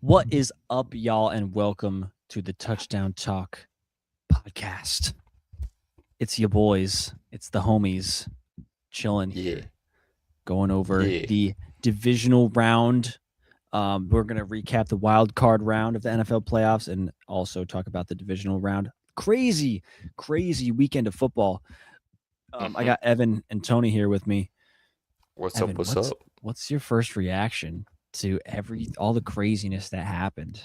What is up, y'all, and welcome to the Touchdown Talk podcast. It's your boys, it's the homies chilling here, going over the divisional round. We're going to recap the wild card round of the NFL playoffs and also talk about the divisional round. Crazy weekend of football. I got Evan and Tony here with me. Evan, what's up? What's your first reaction to all the craziness that happened?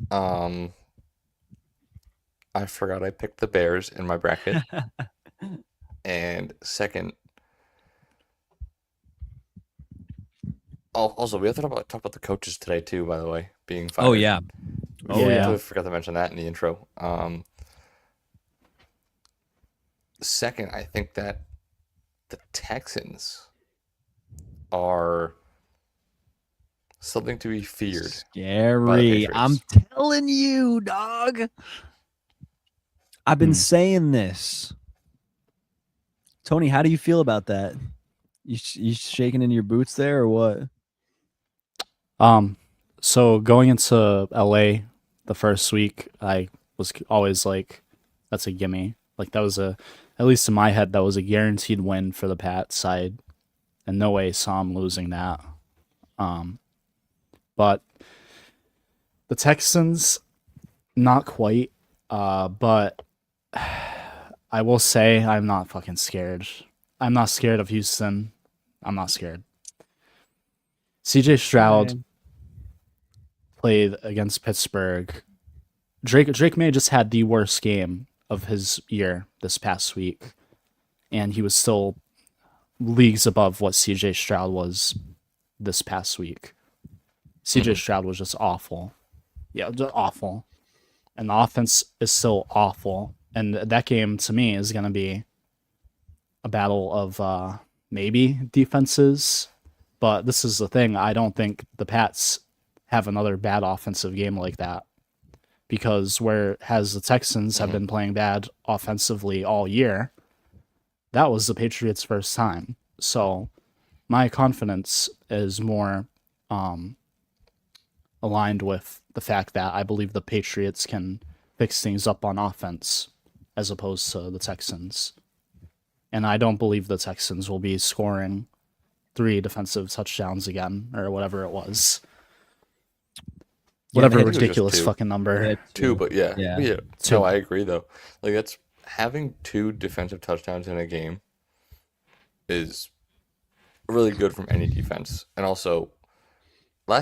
I forgot I picked the Bears in my bracket. And second, also we have to talk about the coaches today too, by the way, being fired. Oh yeah. I forgot to mention that in the intro. Second, I think that the Texans are something to be feared. Scary. I'm telling you, dog. I've been saying this. Tony, how do you feel about that? You shaking in your boots there or what? So going into LA the first week, I was always like, that's a gimme. Like that was at least in my head, that was a guaranteed win for the Pats side. And no way saw him losing that. But the Texans, not quite. But I will say I'm not fucking scared. I'm not scared of Houston. I'm not scared. CJ Stroud played against Pittsburgh. Drake May just had the worst game of his year this past week, and he was still leagues above what CJ Stroud was this past week. CJ Stroud was just awful. Yeah, just awful. And the offense is still awful. And that game, to me, is going to be a battle of maybe defenses. But this is the thing. I don't think the Pats have another bad offensive game like that. Because whereas the Texans have been playing bad offensively all year, that was the Patriots' first time. So my confidence is more aligned with the fact that I believe the Patriots can fix things up on offense as opposed to the Texans. And I don't believe the Texans will be scoring 3 defensive touchdowns again, or whatever it was. Whatever ridiculous fucking number. 2, but yeah. 2. No, I agree though. Like that's having 2 defensive touchdowns in a game is really good from any defense. And also the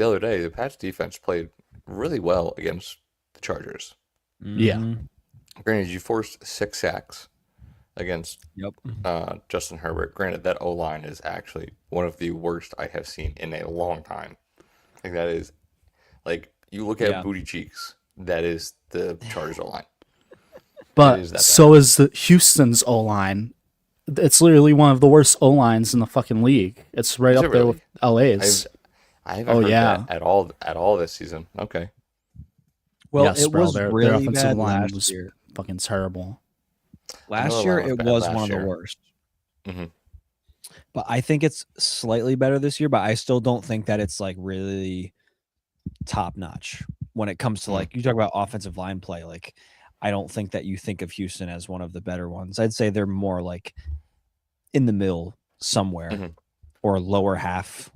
other day, the Pats defense played really well against the Chargers. Yeah. Granted, you forced 6 sacks against Justin Herbert. Granted, that O-line is actually one of the worst I have seen in a long time. Like that is, like you look at booty cheeks. That is the Chargers O-line. But so is the Houston's O-line. It's literally one of the worst O-lines in the fucking league. It's right up there with LA's. I haven't heard that at all this season. Okay. Well, yes, it was their really offensive bad line last was year. fucking terrible. Last year, it was one of the worst. Mm-hmm. But I think it's slightly better this year, but I still don't think that it's like really top notch when it comes to like you talk about offensive line play. Like, I don't think that you think of Houston as one of the better ones. I'd say they're more like in the middle somewhere or lower half.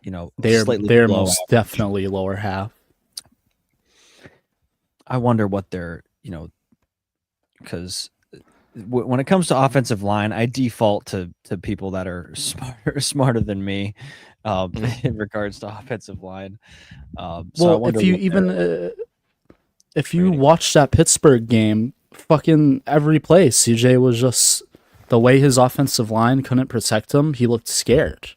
You know, they're most definitely lower half. I wonder what they're, because when it comes to offensive line, I default to people that are smarter than me in regards to offensive line. So if you watch that Pittsburgh game, fucking every play, CJ was just the way his offensive line couldn't protect him. He looked scared.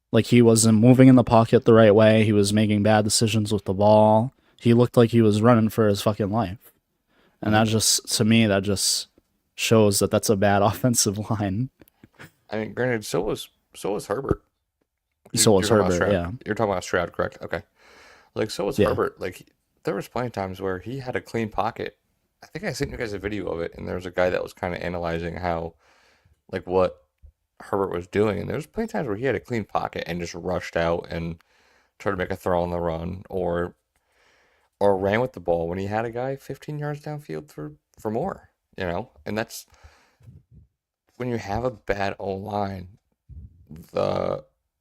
Like he wasn't moving in the pocket the right way. He was making bad decisions with the ball. He looked like he was running for his fucking life. And that just, to me, that just shows that that's a bad offensive line. I mean, granted, so was Herbert. So was Herbert, yeah. You're talking about Stroud, correct? Okay. Like, so was Herbert. Like, there was plenty of times where he had a clean pocket. I think I sent you guys a video of it, and there was a guy that was kind of analyzing how, like, what Herbert was doing, and there was plenty of times where he had a clean pocket and just rushed out and tried to make a throw on the run, or ran with the ball when he had a guy 15 yards downfield for more, and that's when you have a bad O line,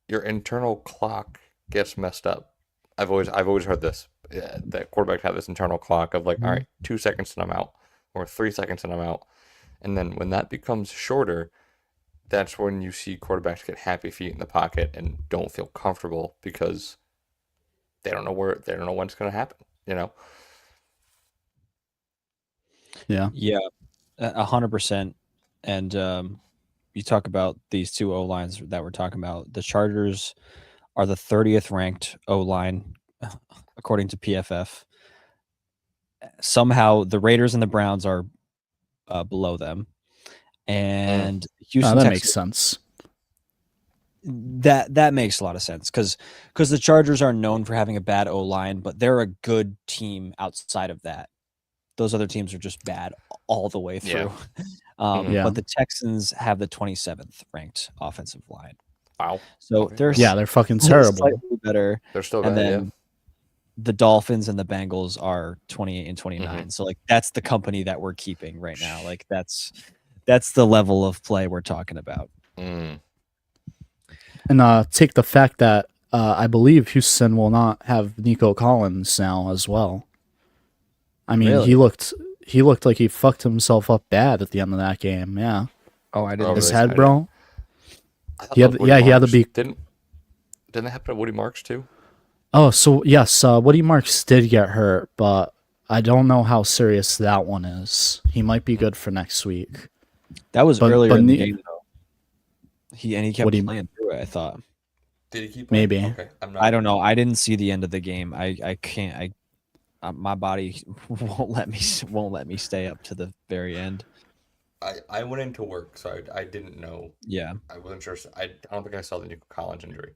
your internal clock gets messed up. I've always heard this. That quarterbacks have this internal clock of like, all right, 2 seconds and I'm out, or 3 seconds and I'm out, and then when that becomes shorter, that's when you see quarterbacks get happy feet in the pocket and don't feel comfortable because they don't know when it's going to happen. Yeah. Yeah, 100%. And you talk about these two O lines that we're talking about. The Chargers are the 30th ranked O line according to PFF. Somehow the Raiders and the Browns are below them, and Houston. That Texans, makes sense. That makes a lot of sense because the Chargers are known for having a bad O line, but they're a good team outside of that. Those other teams are just bad all the way through. Yeah. But the Texans have the 27th ranked offensive line. Wow. So they're fucking terrible. Slightly better. They're still bad. And then the Dolphins and the Bengals are 28 and 29. So like that's the company that we're keeping right now. Like that's the level of play we're talking about. And take the fact that I believe Houston will not have Nico Collins now as well. I mean, Really? he looked like he fucked himself up bad at the end of that game. Yeah. Oh, I didn't. His head, bro. He had to be. Didn't that happen to Woody Marks too? Oh, so yes, Woody Marks did get hurt, but I don't know how serious that one is. He might be good for next week. That was earlier in the game, though. He kept playing through it, I thought. Did he keep playing? Maybe. Okay. I don't know. I didn't see the end of the game. I can't. My body won't let me stay up to the very end. I went into work, so I didn't know. Yeah. I wasn't sure. I don't think I saw the Nico Collins injury.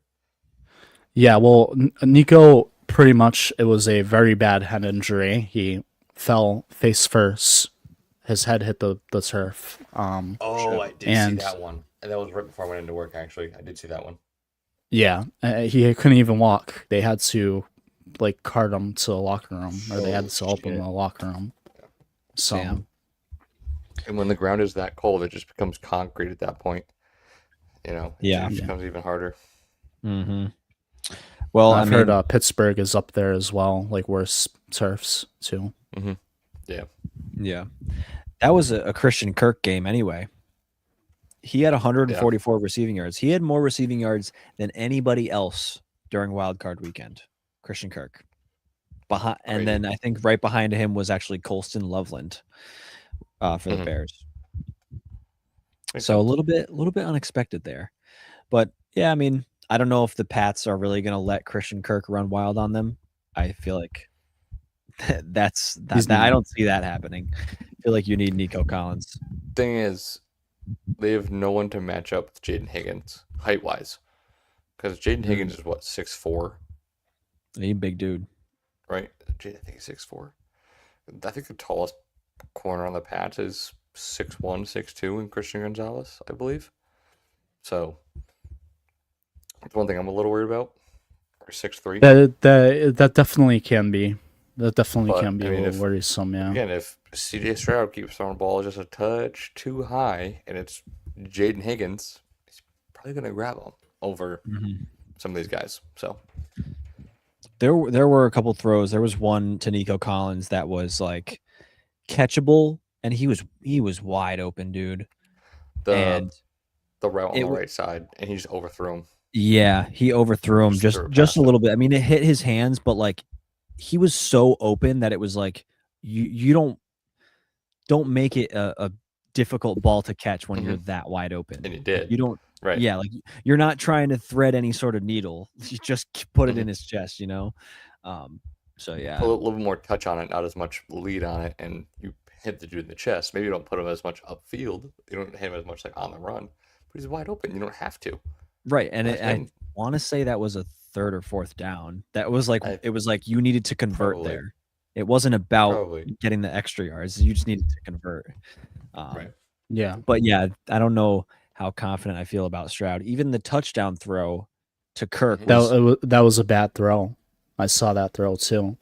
Yeah, well, Nico, pretty much, it was a very bad head injury. He fell face first. His head hit the turf. I did see that one. And that was right before I went into work, actually. I did see that one. Yeah, he couldn't even walk. They had to, cart him to the locker room, or they had to help him in the locker room. So, Damn. And when the ground is that cold, it just becomes concrete at that point. It becomes even harder. Mm-hmm. Well, I've heard Pittsburgh is up there as well, worse turfs too. Mm-hmm. Yeah. Yeah. That was a Christian Kirk game anyway. He had 144 receiving yards. He had more receiving yards than anybody else during Wild Card Weekend. Christian Kirk. And then I think right behind him was actually Colston Loveland for the Bears. So a little bit unexpected there. But yeah, I mean, I don't know if the Pats are really going to let Christian Kirk run wild on them. I feel like I don't see that happening. I feel like you need Nico Collins. Thing is, they have no one to match up with Jaden Higgins height-wise. Because Jaden Higgins is what, 6'4"? He's a big dude. Right? I think he's 6'4". I think the tallest corner on the Pats is 6'1", 6'2", and Christian Gonzalez, I believe. So that's one thing I'm a little worried about. Or 6'3". That definitely can be. That definitely can be a little worrisome, yeah. Again, if CJ Stroud keeps throwing the ball just a touch too high and it's Jaden Higgins, he's probably going to grab him over some of these guys. So there were a couple throws. There was one to Nico Collins that was catchable, and he was wide open, dude. The route on the right side, and he just overthrew him. Yeah, he overthrew him just a little bit. I mean, it hit his hands, but he was so open that it was you don't make it a difficult ball to catch when you're that wide open. And he did. You don't. Right. Yeah, you're not trying to thread any sort of needle. You just put it in his chest, So yeah, put a little bit more touch on it, not as much lead on it, and you hit the dude in the chest. Maybe you don't put him as much upfield. You don't hit him as much on the run, but he's wide open. You don't have to. Right, and I want to say that was a third or fourth down. That was it was you needed to convert there. It wasn't about getting the extra yards. You just needed to convert. Right. Yeah. But yeah, I don't know how confident I feel about Stroud. Even the touchdown throw to Kirk that was a bad throw. I saw that throw too.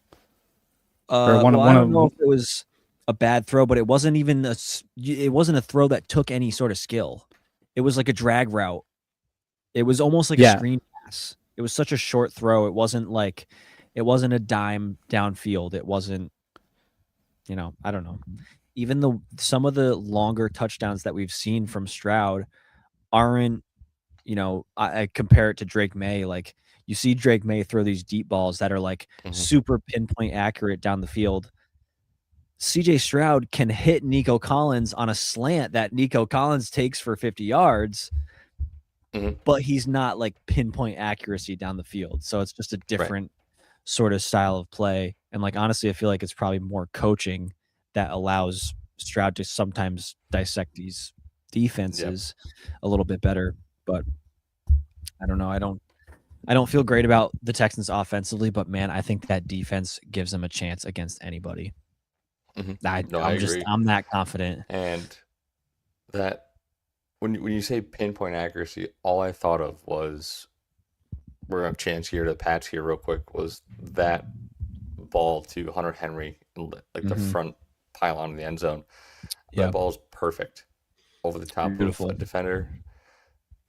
I don't know if it was a bad throw, but it wasn't even a throw that took any sort of skill. It was like a drag route. It was almost like a screen pass. It was such a short throw. It wasn't a dime downfield. It wasn't, I don't know. Even some of the longer touchdowns that we've seen from Stroud aren't, I compare it to Drake May. Like, you see Drake May throw these deep balls that are like super pinpoint accurate down the field. CJ Stroud can hit Nico Collins on a slant that Nico Collins takes for 50 yards, but he's not like pinpoint accuracy down the field. So it's just a different sort of style of play. And like, honestly, I feel like it's probably more coaching that allows Stroud to sometimes dissect these defenses a little bit better. But I don't know. I don't feel great about the Texans offensively, but man, I think that defense gives them a chance against anybody. I agree. I'm that confident. And that when you say pinpoint accuracy, all I thought of was, we're going to chance here to Pats here real quick, was that ball to Hunter Henry, like the front pylon of the end zone. That ball is perfect over the top of a defender,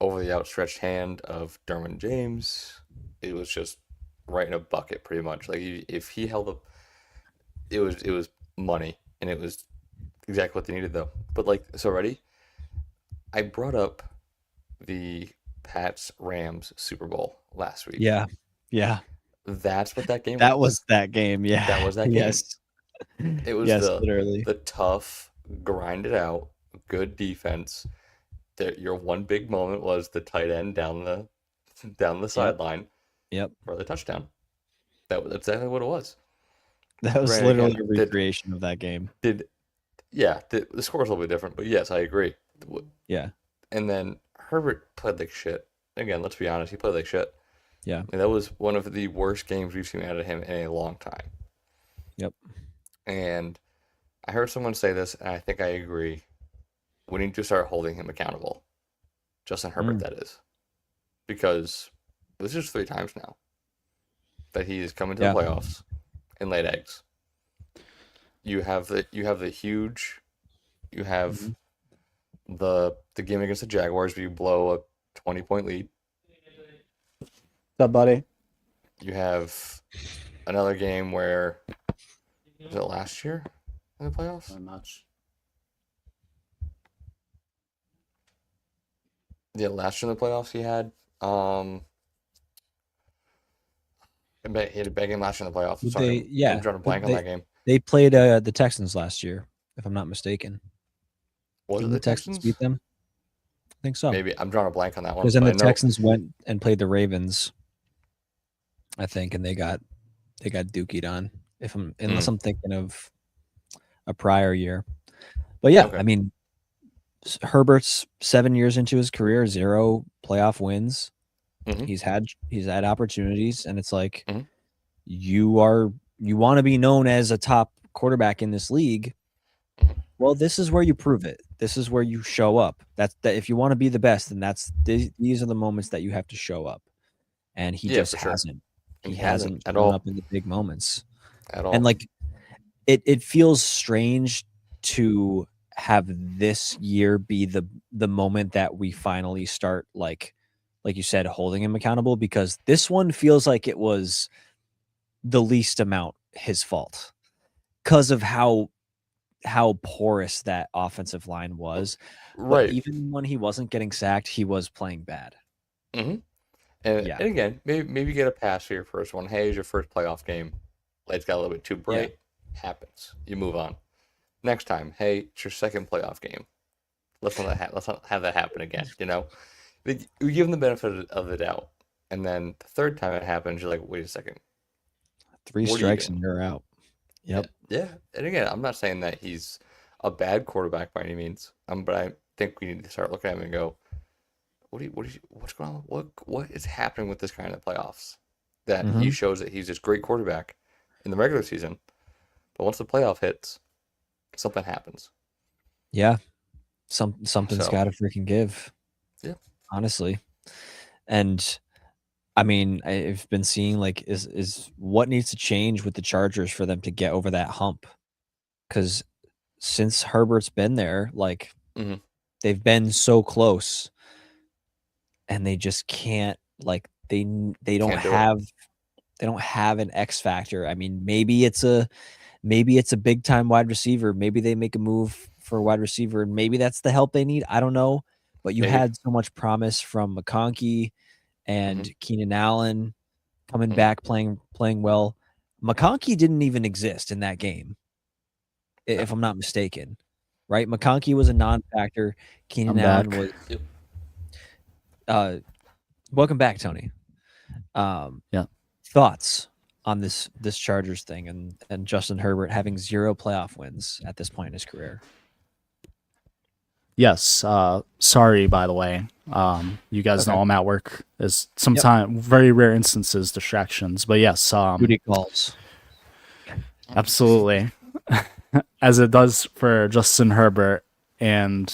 over the outstretched hand of Derwin James. It was just right in a bucket, pretty much. Like, if he held up, it was money, and it was exactly what they needed, though. But like, so ready? I brought up the Pats Rams Super Bowl last week. Yeah. That's what that game was. That was that game. Yeah. That was that game. Yes. It was literally the tough, grinded out, good defense. Your one big moment was the tight end down the sideline. Yep. For the touchdown. That's exactly what it was. That was literally a recreation of that game. The score was a little bit different, but yes, I agree. Yeah. And then Herbert played like shit. Again, let's be honest, he played like shit. Yeah. And that was one of the worst games we've seen out of him in a long time. Yep. And I heard someone say this, and I think I agree. We need to start holding him accountable. Justin Herbert, that is. Because this is 3 times now that he is coming to the playoffs and laid eggs. You have the game against the Jaguars where you blow a 20-point lead. What's up, buddy? You have another game where, was it last year in the playoffs? Very much. Yeah, last year in the playoffs he had he had a bad game last year in the playoffs. I'm drawing a blank on that game. They played the Texans last year, if I'm not mistaken. Was it the Texans beat them? I think so. Maybe I'm drawing a blank on that one. Because then the Texans went and played the Ravens, I think, and they got dookied on. Unless I'm thinking of a prior year, but yeah, I mean, Herbert's 7 years into his career, 0 playoff wins. He's had opportunities, and it's like you want to be known as a top quarterback in this league. Well, this is where you prove it. This is where you show up. That if you want to be the best, then these are the moments that you have to show up. And he just hasn't. He hasn't shown up in the big moments at all. And like, it feels strange to have this year be the moment that we finally start like you said, holding him accountable, because this one feels like it was the least amount his fault because of how porous that offensive line was. Right. But even when he wasn't getting sacked, he was playing bad. And again, maybe get a pass for your first one. Hey, it's your first playoff game. Lights got a little bit too bright. Happens. You move on. Next time, hey, it's your second playoff game. Let's not have that happen again. You give them the benefit of the doubt, and then the third time it happens, you're like, wait a second. 3 strikes and you're out. Yep. Yeah. And again, I'm not saying that he's a bad quarterback by any means. But I think we need to start looking at him and go, what's going on? What is happening with this guy in the playoffs? That he shows that he's this great quarterback in the regular season, but once the playoff hits, something happens. Yeah. Something's got to freaking give. Yeah. Honestly. And I mean, I've been seeing like is what needs to change with the Chargers for them to get over that hump? Because since Herbert's been there, like Mm-hmm. they've been so close, and they just can't. Like they don't Can't do it. have an X factor. I mean, maybe it's a big time wide receiver. Maybe they make a move for a wide receiver, and maybe that's the help they need. I don't know, but you Maybe. had so much promise from McConkey and Mm-hmm. Keenan Allen coming Mm-hmm. back playing well. McConkey didn't even exist in that game, No. if I'm not mistaken. Right? McConkey was a non-factor. Keenan I'm Allen back. was. Yep. Welcome back, Tony. Yeah. Thoughts on this Chargers thing and Justin Herbert having 0 playoff wins at this point in his career? Yes. Sorry, by the way. You guys Okay. know I'm at work. There's sometimes very rare instances distractions, but yes. Duty calls. Absolutely. As it does for Justin Herbert and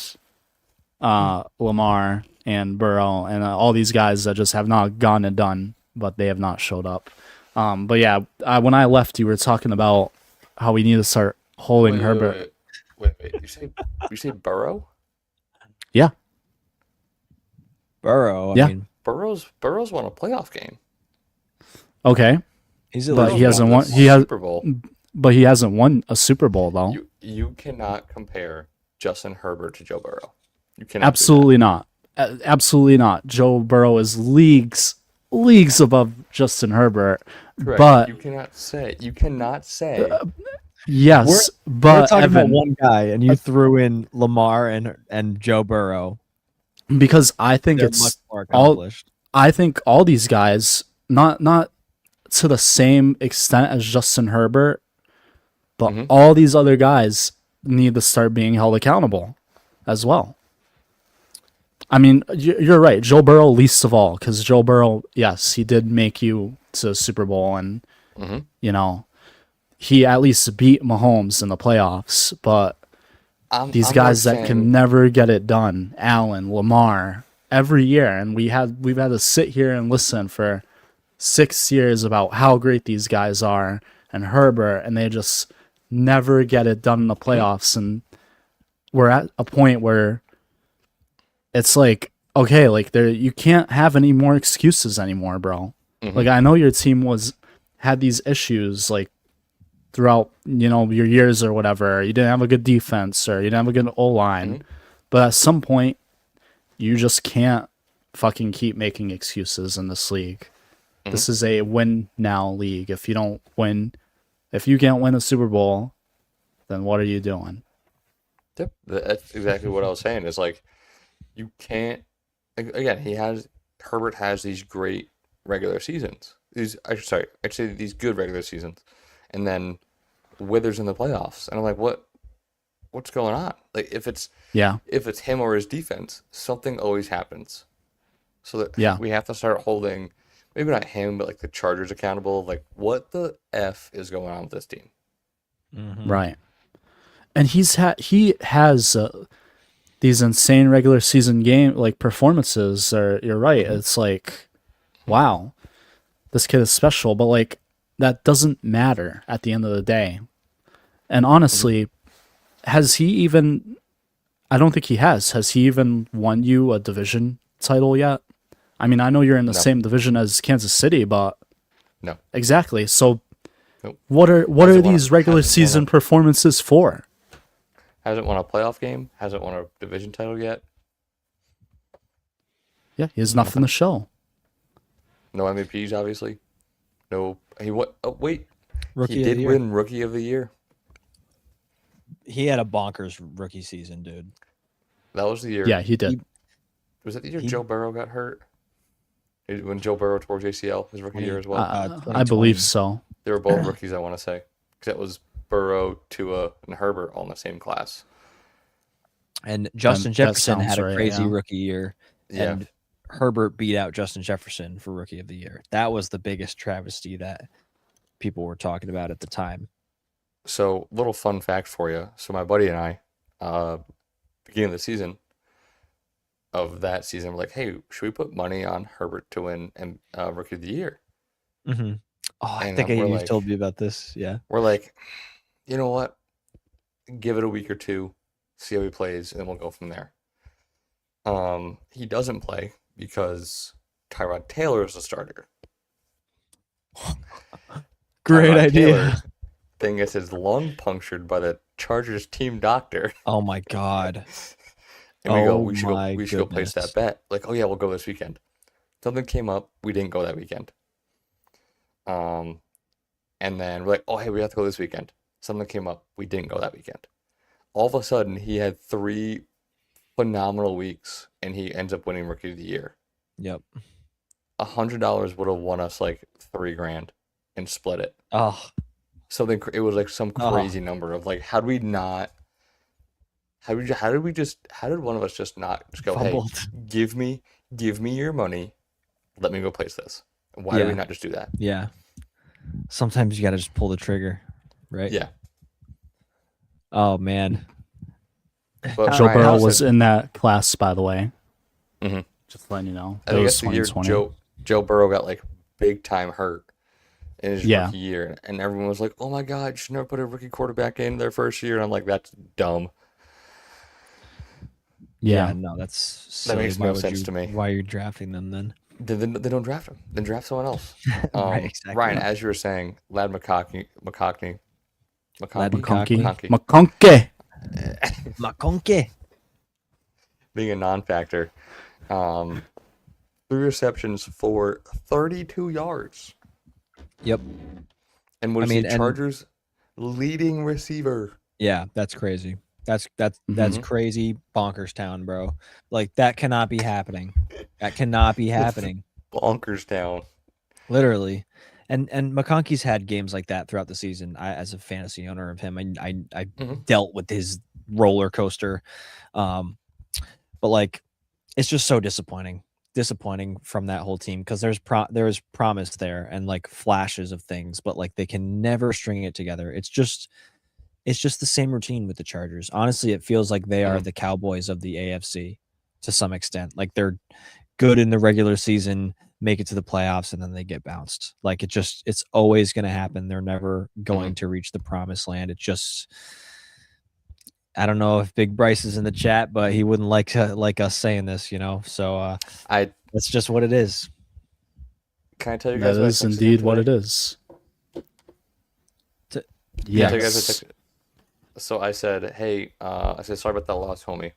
Lamar and Burrow and all these guys that just have not gone and done, but they have not showed up. But yeah, when I left, you were talking about how we need to start holding Herbert. Wait. You say Burrow? Yeah. Burrow, I Yeah. mean, Burrow's won a playoff game. Okay. he's But he hasn't won won. the He has, Super Bowl. but he hasn't won a Super Bowl though. You cannot compare Justin Herbert to Joe Burrow. You cannot. Absolutely not. Absolutely not. Joe Burrow is leagues above Justin Herbert. Correct. But You cannot say. yes, we're but talking about Evan, one guy, and you threw in Lamar and Joe Burrow. because I think They're it's much more all. accomplished. I think all these guys, not to the same extent as Justin Herbert, but Mhm. all these other guys need to start being held accountable as well. I mean, you're right. Joe Burrow, least of all, because Joe Burrow, yes, he did make you to the Super Bowl, and Mhm. you know, he at least beat Mahomes in the playoffs. But these I'm guys more that can saying- never get it done, Allen, Lamar, every year, and we've had to sit here and listen for 6 years about how great these guys are, and Herbert, and they just never get it done in the playoffs, and we're at a point where it's like, okay, like you can't have any more excuses anymore, bro. Like, I know your team had these issues like throughout, your years or whatever. You didn't have a good defense or you didn't have a good O-line. But at some point, you just can't fucking keep making excuses in this league. This is a win now league. If you can't win a Super Bowl, then what are you doing? Yep, that's exactly what I was saying. It's like you can't. Again, Herbert has these great regular seasons. I'd say these good regular seasons, and then withers in the playoffs. And I'm like, what's going on? Like if it's him or his defense, something always happens. So that we have to start holding, maybe not him, but like the Chargers accountable. Like what the F is going on with this team? Right. And he has these insane regular season game like performances. Or you're right. It's like, wow, this kid is special. But like that doesn't matter at the end of the day. And honestly, has he even? I don't think he has. Has he even won you a division title yet? I mean, I know you're in the same division as Kansas City, but no, exactly. So, nope. what are these regular season performances for? Hasn't won a playoff game. Hasn't won a division title yet. Yeah, he has nothing to show. No MVPs, obviously. No, he what? Oh wait, Rookie he of the did year. win Rookie of the Year. He had a bonkers rookie season, dude. That was the year. Yeah, he did. Was that the year Joe Burrow got hurt? When Joe Burrow tore ACL, his rookie year as well. I believe so. They were both rookies, I want to say, because that was Burrow, Tua, and Herbert all in the same class. And Justin Jefferson had a crazy rookie year, Yeah. and Herbert beat out Justin Jefferson for Rookie of the Year. That was the biggest travesty that people were talking about at the time. So, little fun fact for you. So, my buddy and I, beginning of the season, of that season were like, hey, should we put money on Herbert to win and Rookie of the Year? Mm-hmm. Oh, I And think we're you like, told me about this. Yeah. we're like, you know what? Give it a week or two, see how he plays, and then we'll go from there. He doesn't play because Tyrod Taylor is the starter. Great Tyrod idea. Taylor then gets his lung punctured by the Chargers team doctor. Oh my god. And we go, Oh we should go place goodness. that bet. Like, oh yeah, we'll go this weekend. Something came up, we didn't go that weekend. And then we're like, oh hey, we have to go this weekend. Something came up, we didn't go that weekend. All of a sudden, he had 3 phenomenal weeks, and he ends up winning Rookie of the Year. Yep. $100 would have won us like $3,000 and split it. Oh. Something. It was like some crazy number of like, how did one of us just not just go, Fumbled. hey, give me your money, let me go place this. Why do we not just do that? Yeah. Sometimes you got to just pull the trigger, right? Yeah. Oh man. But Joe Ryan, Burrow was in that class, by the way. Mhm. Just letting you know. I It think was that's the year 2020. Joe Burrow got like big time hurt in his Yeah. rookie year, and everyone was like, "Oh my God, you should never put a rookie quarterback in their first year." And I'm like, "That's dumb." Yeah, Yeah. no, that's silly. makes Why no would sense you- to me. Why are you drafting them then? Then don't draft him. Then draft someone else. Right, exactly. Ryan, as you were saying, Lad McConkey, Lad McConkey. McConkey. being a non-factor, 3 receptions for 32 yards. Yep. And was I mean, the and- Chargers' leading receiver. Yeah, that's crazy. That's Mhm. crazy bonkers town, bro. Like that cannot be happening. That cannot be happening. Bonkers down. Literally. And McConkey's had games like that throughout the season. I, as a fantasy owner of him, I Mhm. dealt with his roller coaster. But like it's just so disappointing from that whole team because there's promise there and like flashes of things, but like they can never string it together. It's just the same routine with the Chargers. Honestly, it feels like they are Mhm. the Cowboys of the AFC to some extent. Like they're good in the regular season, make it to the playoffs, and then they get bounced. Like it's always going to happen. They're never going to reach the promised land. It just, I don't know if Big Bryce is in the chat, but he wouldn't like us saying this, you know. So that's just what it is. Can I tell you guys That what I is texted indeed him what today? it is. Can I tell you guys what I Yes. texted- So I said, hey, sorry about that loss, homie.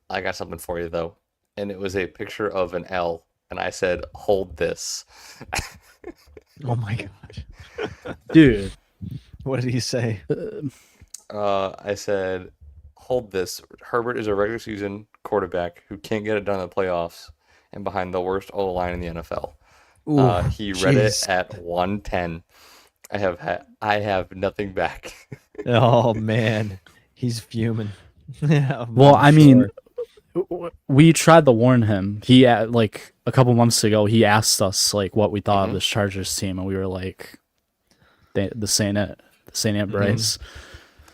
I got something for you, though. And it was a picture of an L. And I said, hold this. Oh my gosh. Dude. What did he say? I said, hold this. Herbert is a regular season quarterback who can't get it done in the playoffs and behind the worst O-line in the NFL. He read it at 1:10. I have nothing back. Oh man, he's fuming. Yeah, Well, I'm I mean, sure. we tried to warn him. He like a couple months ago, he asked us like what we thought of this Chargers team, and we were like, "This ain't it. This ain't it, Bryce."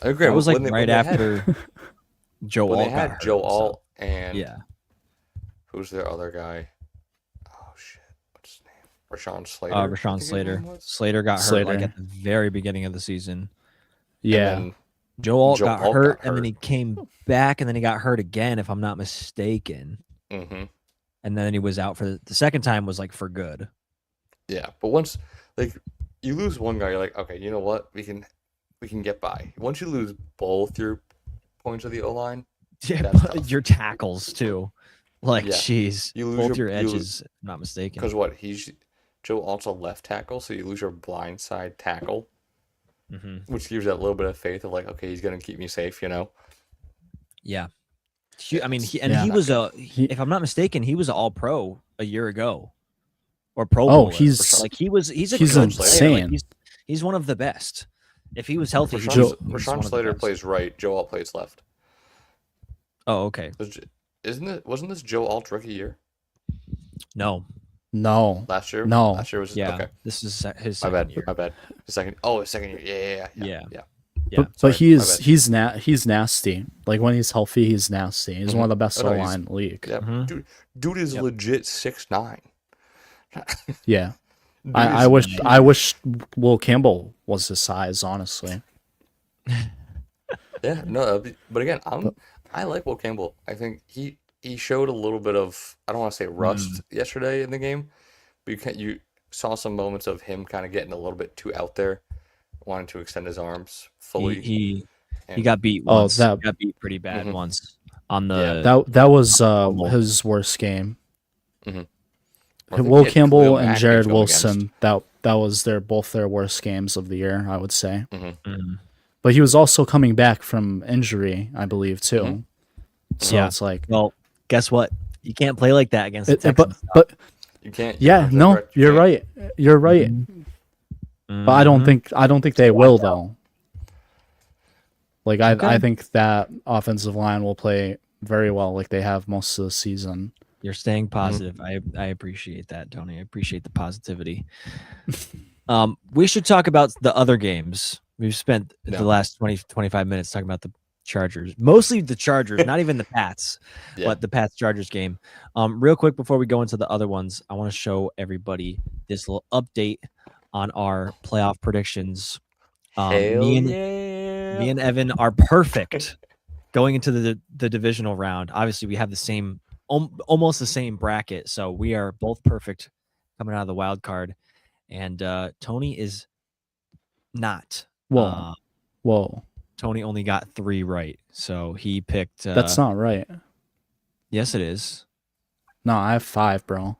I agree. That was like When right they had- after Joe when Alt they got had hurt, Joe so- Alt and Yeah. who's their other guy? Oh shit, what's his name? Rashawn Slater. Rashawn I think his Slater. name was. Slater got hurt like Slater. at the very beginning of the season. Yeah. And then Joe Alt Joe got Alt hurt, got and then hurt. he came back, and then he got hurt again, if I'm not mistaken. mhm. And then he was out for the second time was like for good. Yeah, but once like you lose one guy, you're like, okay, you know what? We can get by. Once you lose both your points of the O line, Yeah, That's but tough. your tackles too. Like, Yeah. jeez, You lose both your- your you edges. if I'm not mistaken. because what Joe Alt's a left tackle, so you lose your blind side tackle, which gives you that little bit of faith of like, okay, he's gonna keep me safe, you know. Yeah. I mean, he Yeah. was He- if I'm not mistaken, he was an All-Pro a year ago, or Pro Oh, Bowler. he's- like he's a he's good player. insane. Like, he's one of the best. If he was healthy, he'd be- he's one Rashawn of the Slater best. plays right. Joe Alt plays left. Oh, okay. Wasn't this Joe Alt's rookie year No. No. last year? No. Last year was Yeah. okay. This is his My second bad. year. My bad. His second year. Yeah. Yeah. But Sorry, he's nasty. Like when he's healthy, he's nasty. He's one of the best no, O-line in the league. Yeah, dude is legit 6'9". Yeah. Dude I is wish Will Campbell was his size, honestly. Yeah, no, but again, I like Will Campbell. I think he showed a little bit of, I don't want to say rust yesterday in the game, but you saw some moments of him kind of getting a little bit too out there, wanting to extend his arms fully. He and, got beat once. He got beat pretty bad once on the. That was his worst game. Will Campbell and Jared Wilson. That was both their worst games of the year, I would say. But he was also coming back from injury, I believe, too. So it's like, well, guess what? You can't play like that against the Texans. But you can't. Yeah, no, you're right. You're right. But I don't think they will though. Like I think that offensive line will play very well, like they have most of the season. You're staying positive. I appreciate that, Tony. I appreciate the positivity. We should talk about the other games. We've spent the last 25 minutes talking about the Chargers, mostly the Chargers, not even the Pats, but the Pats-Chargers game. Real quick before we go into the other ones, I want to show everybody this little update on our playoff predictions. Me and Evan are perfect going into the divisional round. Obviously, we have the same, almost the same bracket, so we are both perfect coming out of the wild card. And Tony is not. Whoa. Tony only got 3 right, so he picked. That's not right. Yes, it is. No, I have 5, bro.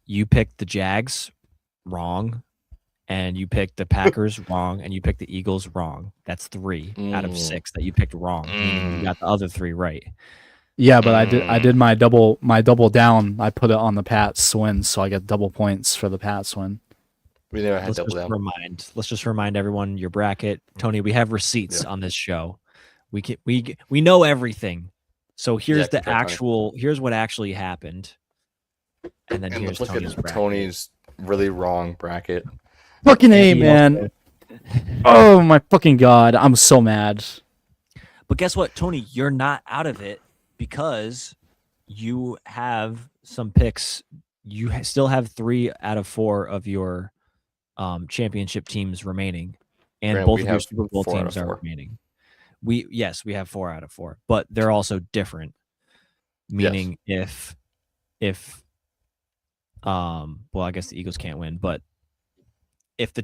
You picked the Jags wrong, and you picked the Packers wrong, and you picked the Eagles wrong. That's 3 out of 6 that you picked wrong. Meaning you got the other 3 right. Yeah, but I did my double down. I put it on the Pats win, so I get double points for the Pats win. We never had double down. Let's just remind everyone your bracket, Tony. We have receipts on this show. We know everything. So here's the actual. Tony. Here's what actually happened, and then here's look Tony's at bracket. Tony's really wrong bracket. Fucking A, man. Oh my fucking god, I'm so mad. But guess what, Tony? You're not out of it because you have some picks. You still have 3 out of 4 of your championship teams remaining, and Grant, both of your Super Bowl teams are remaining. We have 4 out of 4, but they're also different. Meaning if well, I guess the Eagles can't win, but if the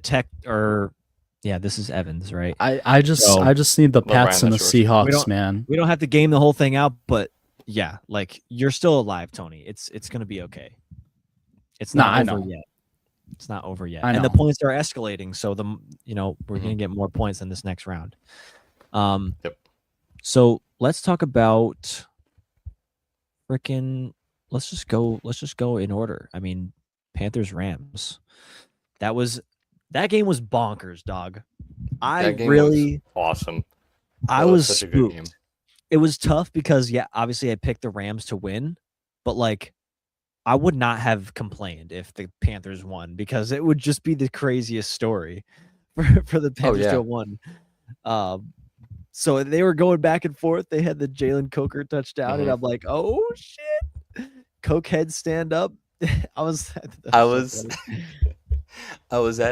this is Evans, right? I just need the Pats and the Seahawks, man. We don't have to game the whole thing out, but yeah, like you're still alive, Tony. It's gonna be okay. It's not over yet. It's not over yet. And the points are escalating, so we're gonna get more points in this next round. So let's talk about let's just go in order. I mean, Panthers Rams. That game was bonkers, dog. That game was awesome. I was such a good game. It was tough because obviously I picked the Rams to win, but like I would not have complained if the Panthers won because it would just be the craziest story for the Panthers to have won. So they were going back and forth. They had the Jalen Coker touchdown, and I'm like, oh shit, Cokehead stand up. I was at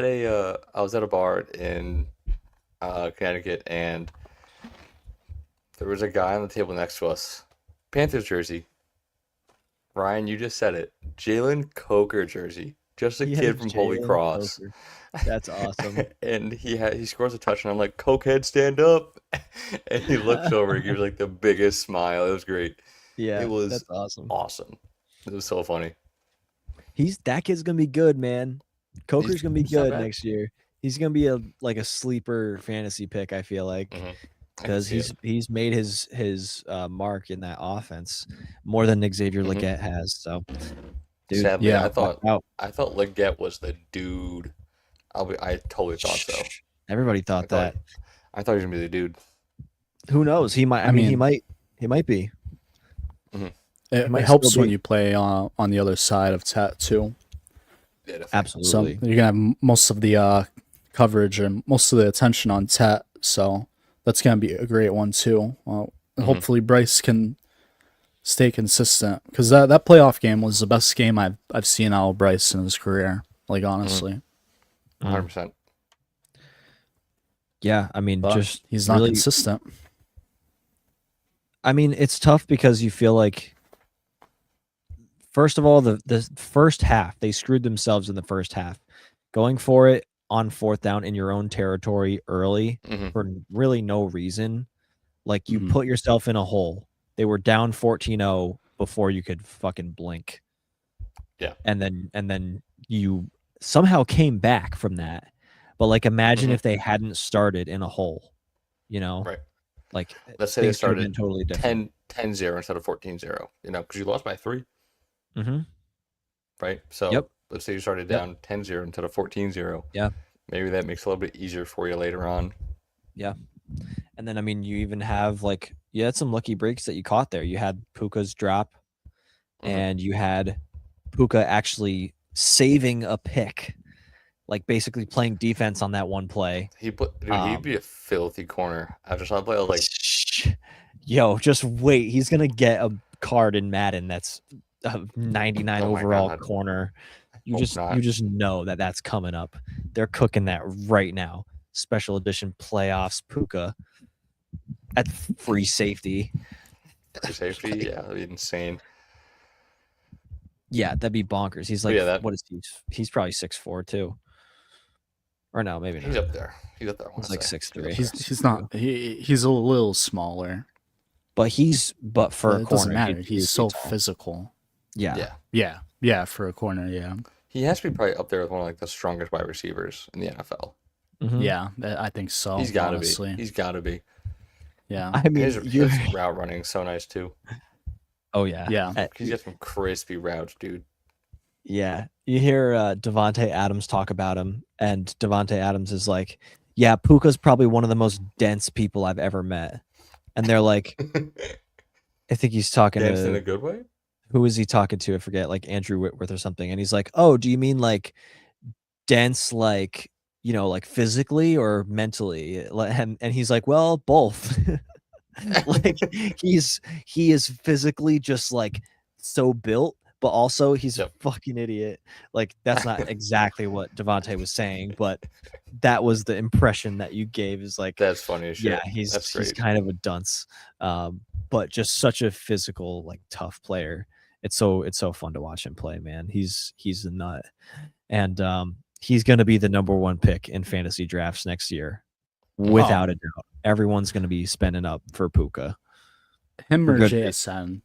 a bar in Connecticut, and there was a guy on the table next to us, Panthers jersey. Ryan, you just said it. Jalen Coker jersey. Just a kid from Holy Cross. Coker. That's awesome. And he scores a touchdown. I'm like, Cokehead, stand up. And he looks over. He gives like the biggest smile. It was great. Yeah, it was that's awesome. Awesome. It was so funny. That kid's gonna be good, man. Coker's gonna be good next year. He's gonna be a sleeper fantasy pick. I feel like. Because he's made his mark in that offense more than Xavier Legette has. So, dude, sadly, I thought Legette was the dude. I totally thought so. Everybody thought that. I thought he was gonna be the dude. Who knows? He might. He might be. It helps when you play on the other side of Tet too. Yeah, absolutely. So you're gonna have most of the coverage and most of the attention on Tet. So that's gonna be a great one too. Hopefully Bryce can stay consistent because that playoff game was the best game I've seen out of Bryce in his career. Like honestly, 100%. Yeah, I mean, but just he's not really consistent. I mean, it's tough because you feel like, first of all, the first half, they screwed themselves in the first half. Going for it on fourth down in your own territory early for really no reason. Like, you put yourself in a hole. They were down 14-0 before you could fucking blink. Yeah. And then you somehow came back from that. But like, imagine if they hadn't started in a hole, you know? Right. Like, Let's say they things could have been started totally different. 10-0 instead of 14-0, you know, because you lost by 3. Mm-hmm. Right? So Yep. let's say you started down 10-0 instead of 14-0. Yeah. Maybe that makes it a little bit easier for you later on. Yeah. And then, I mean, you even have, like, you had some lucky breaks that you caught there. You had Puka's drop, and you had Puka actually saving a pick, like basically playing defense on that one play. He'd be a filthy corner. After some play, I was like, yo, just wait. He's going to get a card in Madden that's a 99 overall corner. You just know that that's coming up. They're cooking that right now. Special edition playoffs Puka at free safety. Free safety, yeah, that'd be insane. Yeah, that'd be bonkers. He's like, what is he? He's probably 6'4" too. Or no, maybe not. He's up there. He's He's like 6'3". He's not. He's a little smaller. But for a corner, it doesn't matter. He's so physical. Yeah. For a corner, yeah. He has to be probably up there with one of like the strongest wide receivers in the NFL. Mm-hmm. Yeah, I think so. He's got to be. He's got to be. Yeah. I mean, his route running is so nice too. Oh yeah. Yeah. He's got some crispy routes, dude. Yeah. You hear Devontae Adams talk about him, and Devontae Adams is like, yeah, Puka's probably one of the most dense people I've ever met. And they're like, I think he's talking dense in a good way? Who is he talking to? I forget, like Andrew Whitworth or something. And he's like, oh, do you mean like dense, like, you know, like physically or mentally? And he's like, well, both. Like he is physically just like so built, but also he's a fucking idiot. Like, that's not exactly what Devontae was saying, but that was the impression that you gave. Is like, that's funny as shit. Yeah, he's kind of a dunce, but just such a physical, like, tough player. It's so fun to watch him play, man. He's a nut, and he's gonna be the number 1 pick in fantasy drafts next year, without a doubt. Everyone's gonna be spending up for Puka. Him or JSN?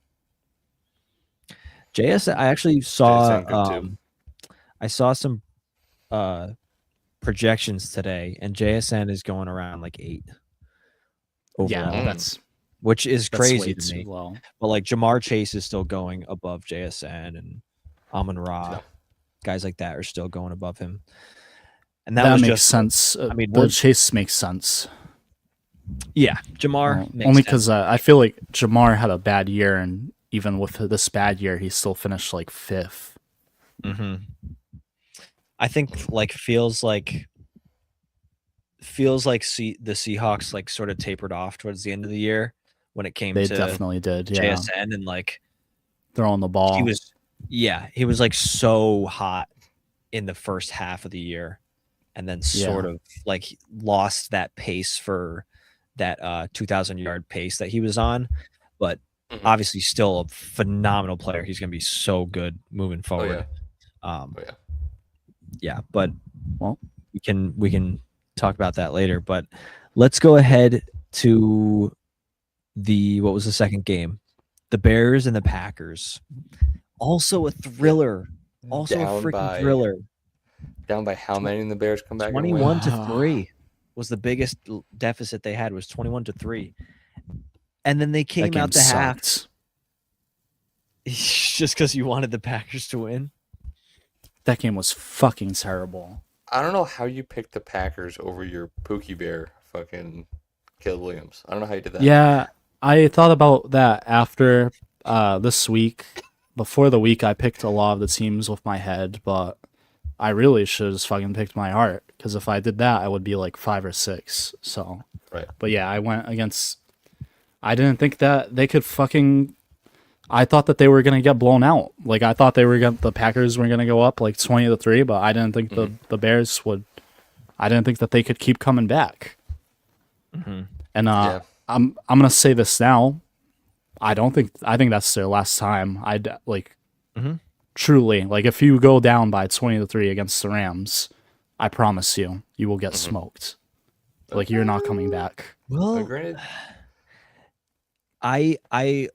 JSN, I actually saw. I saw some projections today, and JSN is going around like 8 overall. Yeah, which is crazy to me. Low. But like Jamar Chase is still going above JSN, and Amon-Ra, guys like that are still going above him. And that makes sense. I mean, the Chase makes sense. Yeah, Jamar only because I feel like Jamar had a bad year, and even with this bad year, he still finished like 5th. Mm-hmm. I think like feels like the Seahawks like sort of tapered off towards the end of the year when it came to definitely did, JSN, and like throwing the ball. He was like so hot in the first half of the year, and then sort of like lost that pace for that 2,000-yard pace that he was on, but obviously still a phenomenal player. He's going to be so good moving forward. Yeah, but well, we can talk about that later, but let's go ahead to what was the second game? The Bears and the Packers. Also a thriller. Also a freaking thriller. Down by how many in the Bears come back? 21-3 was the biggest deficit they had, was 21-3. And then they came out the half. Just because you wanted the Packers to win? That game was fucking terrible. I don't know how you picked the Packers over your Pookie Bear fucking Caleb Williams. I don't know how you did that. Yeah, I thought about that after this week. Before the week, I picked a lot of the teams with my head, but I really should have just fucking picked my heart. because if I did that, I would be like 5 or 6. So, Right. But yeah, I went against. I didn't think that they could fucking. I thought that they were gonna get blown out. Like I thought the Packers were gonna go up like 20-3, but I didn't think the Bears would. I didn't think that they could keep coming back. Mm-hmm. And I'm gonna say this now. I think that's their last time. Truly, like if you go down by 20-3 against the Rams, I promise you will get smoked. Like you're not coming back. Well, granted, I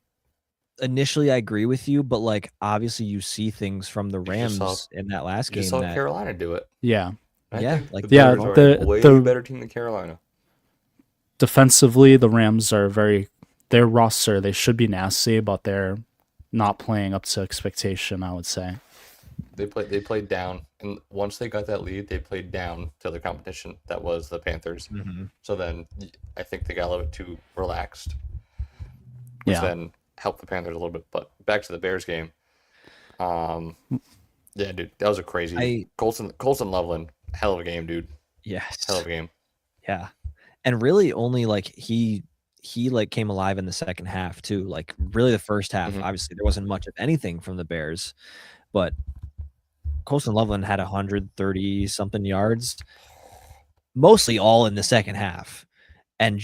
initially I agree with you, but like obviously you see things from the Rams in that last game. You saw Carolina do it. Yeah. I think like the Bears are a way better team than Carolina. Defensively, the Rams are their roster, they should be nasty, but they're not playing up to expectation, I would say. They played down, and once they got that lead, they played down to the competition that was the Panthers. Mm-hmm. So then I think they got a little bit too relaxed, which then helped the Panthers a little bit. But back to the Bears game. Yeah, dude, that was a crazy. Colson Loveland, hell of a game, dude. Yes, hell of a game. Yeah, and really only like he like came alive in the second half too. Like really the first half, obviously there wasn't much of anything from the Bears, but Colson Loveland had 130 something yards, mostly all in the second half, and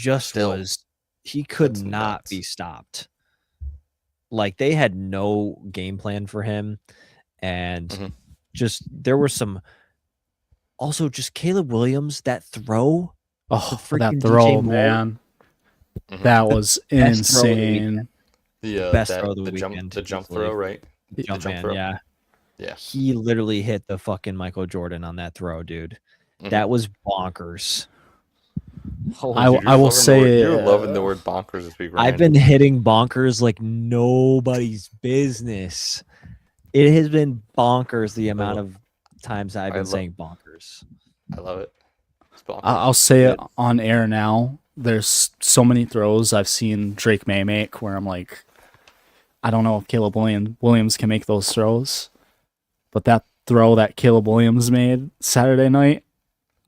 he could not be stopped. Like they had no game plan for him, and just there were some. Also, just Caleb Williams, that throw. Oh, that throw, man. That was insane. The best throw of the weekend. The jump throw, right? The jump man, throw. Yeah. Yeah. He literally hit the fucking Michael Jordan on that throw, dude. That was bonkers. I will say you're loving the word bonkers this week, Ryan. I've been hitting bonkers like nobody's business. It has been bonkers the amount of times I've been saying bonkers. I love it. It's bonkers. I'll say it on air now. There's so many throws I've seen Drake May make where I'm like, I don't know if Caleb Williams can make those throws. But that throw that Caleb Williams made Saturday night,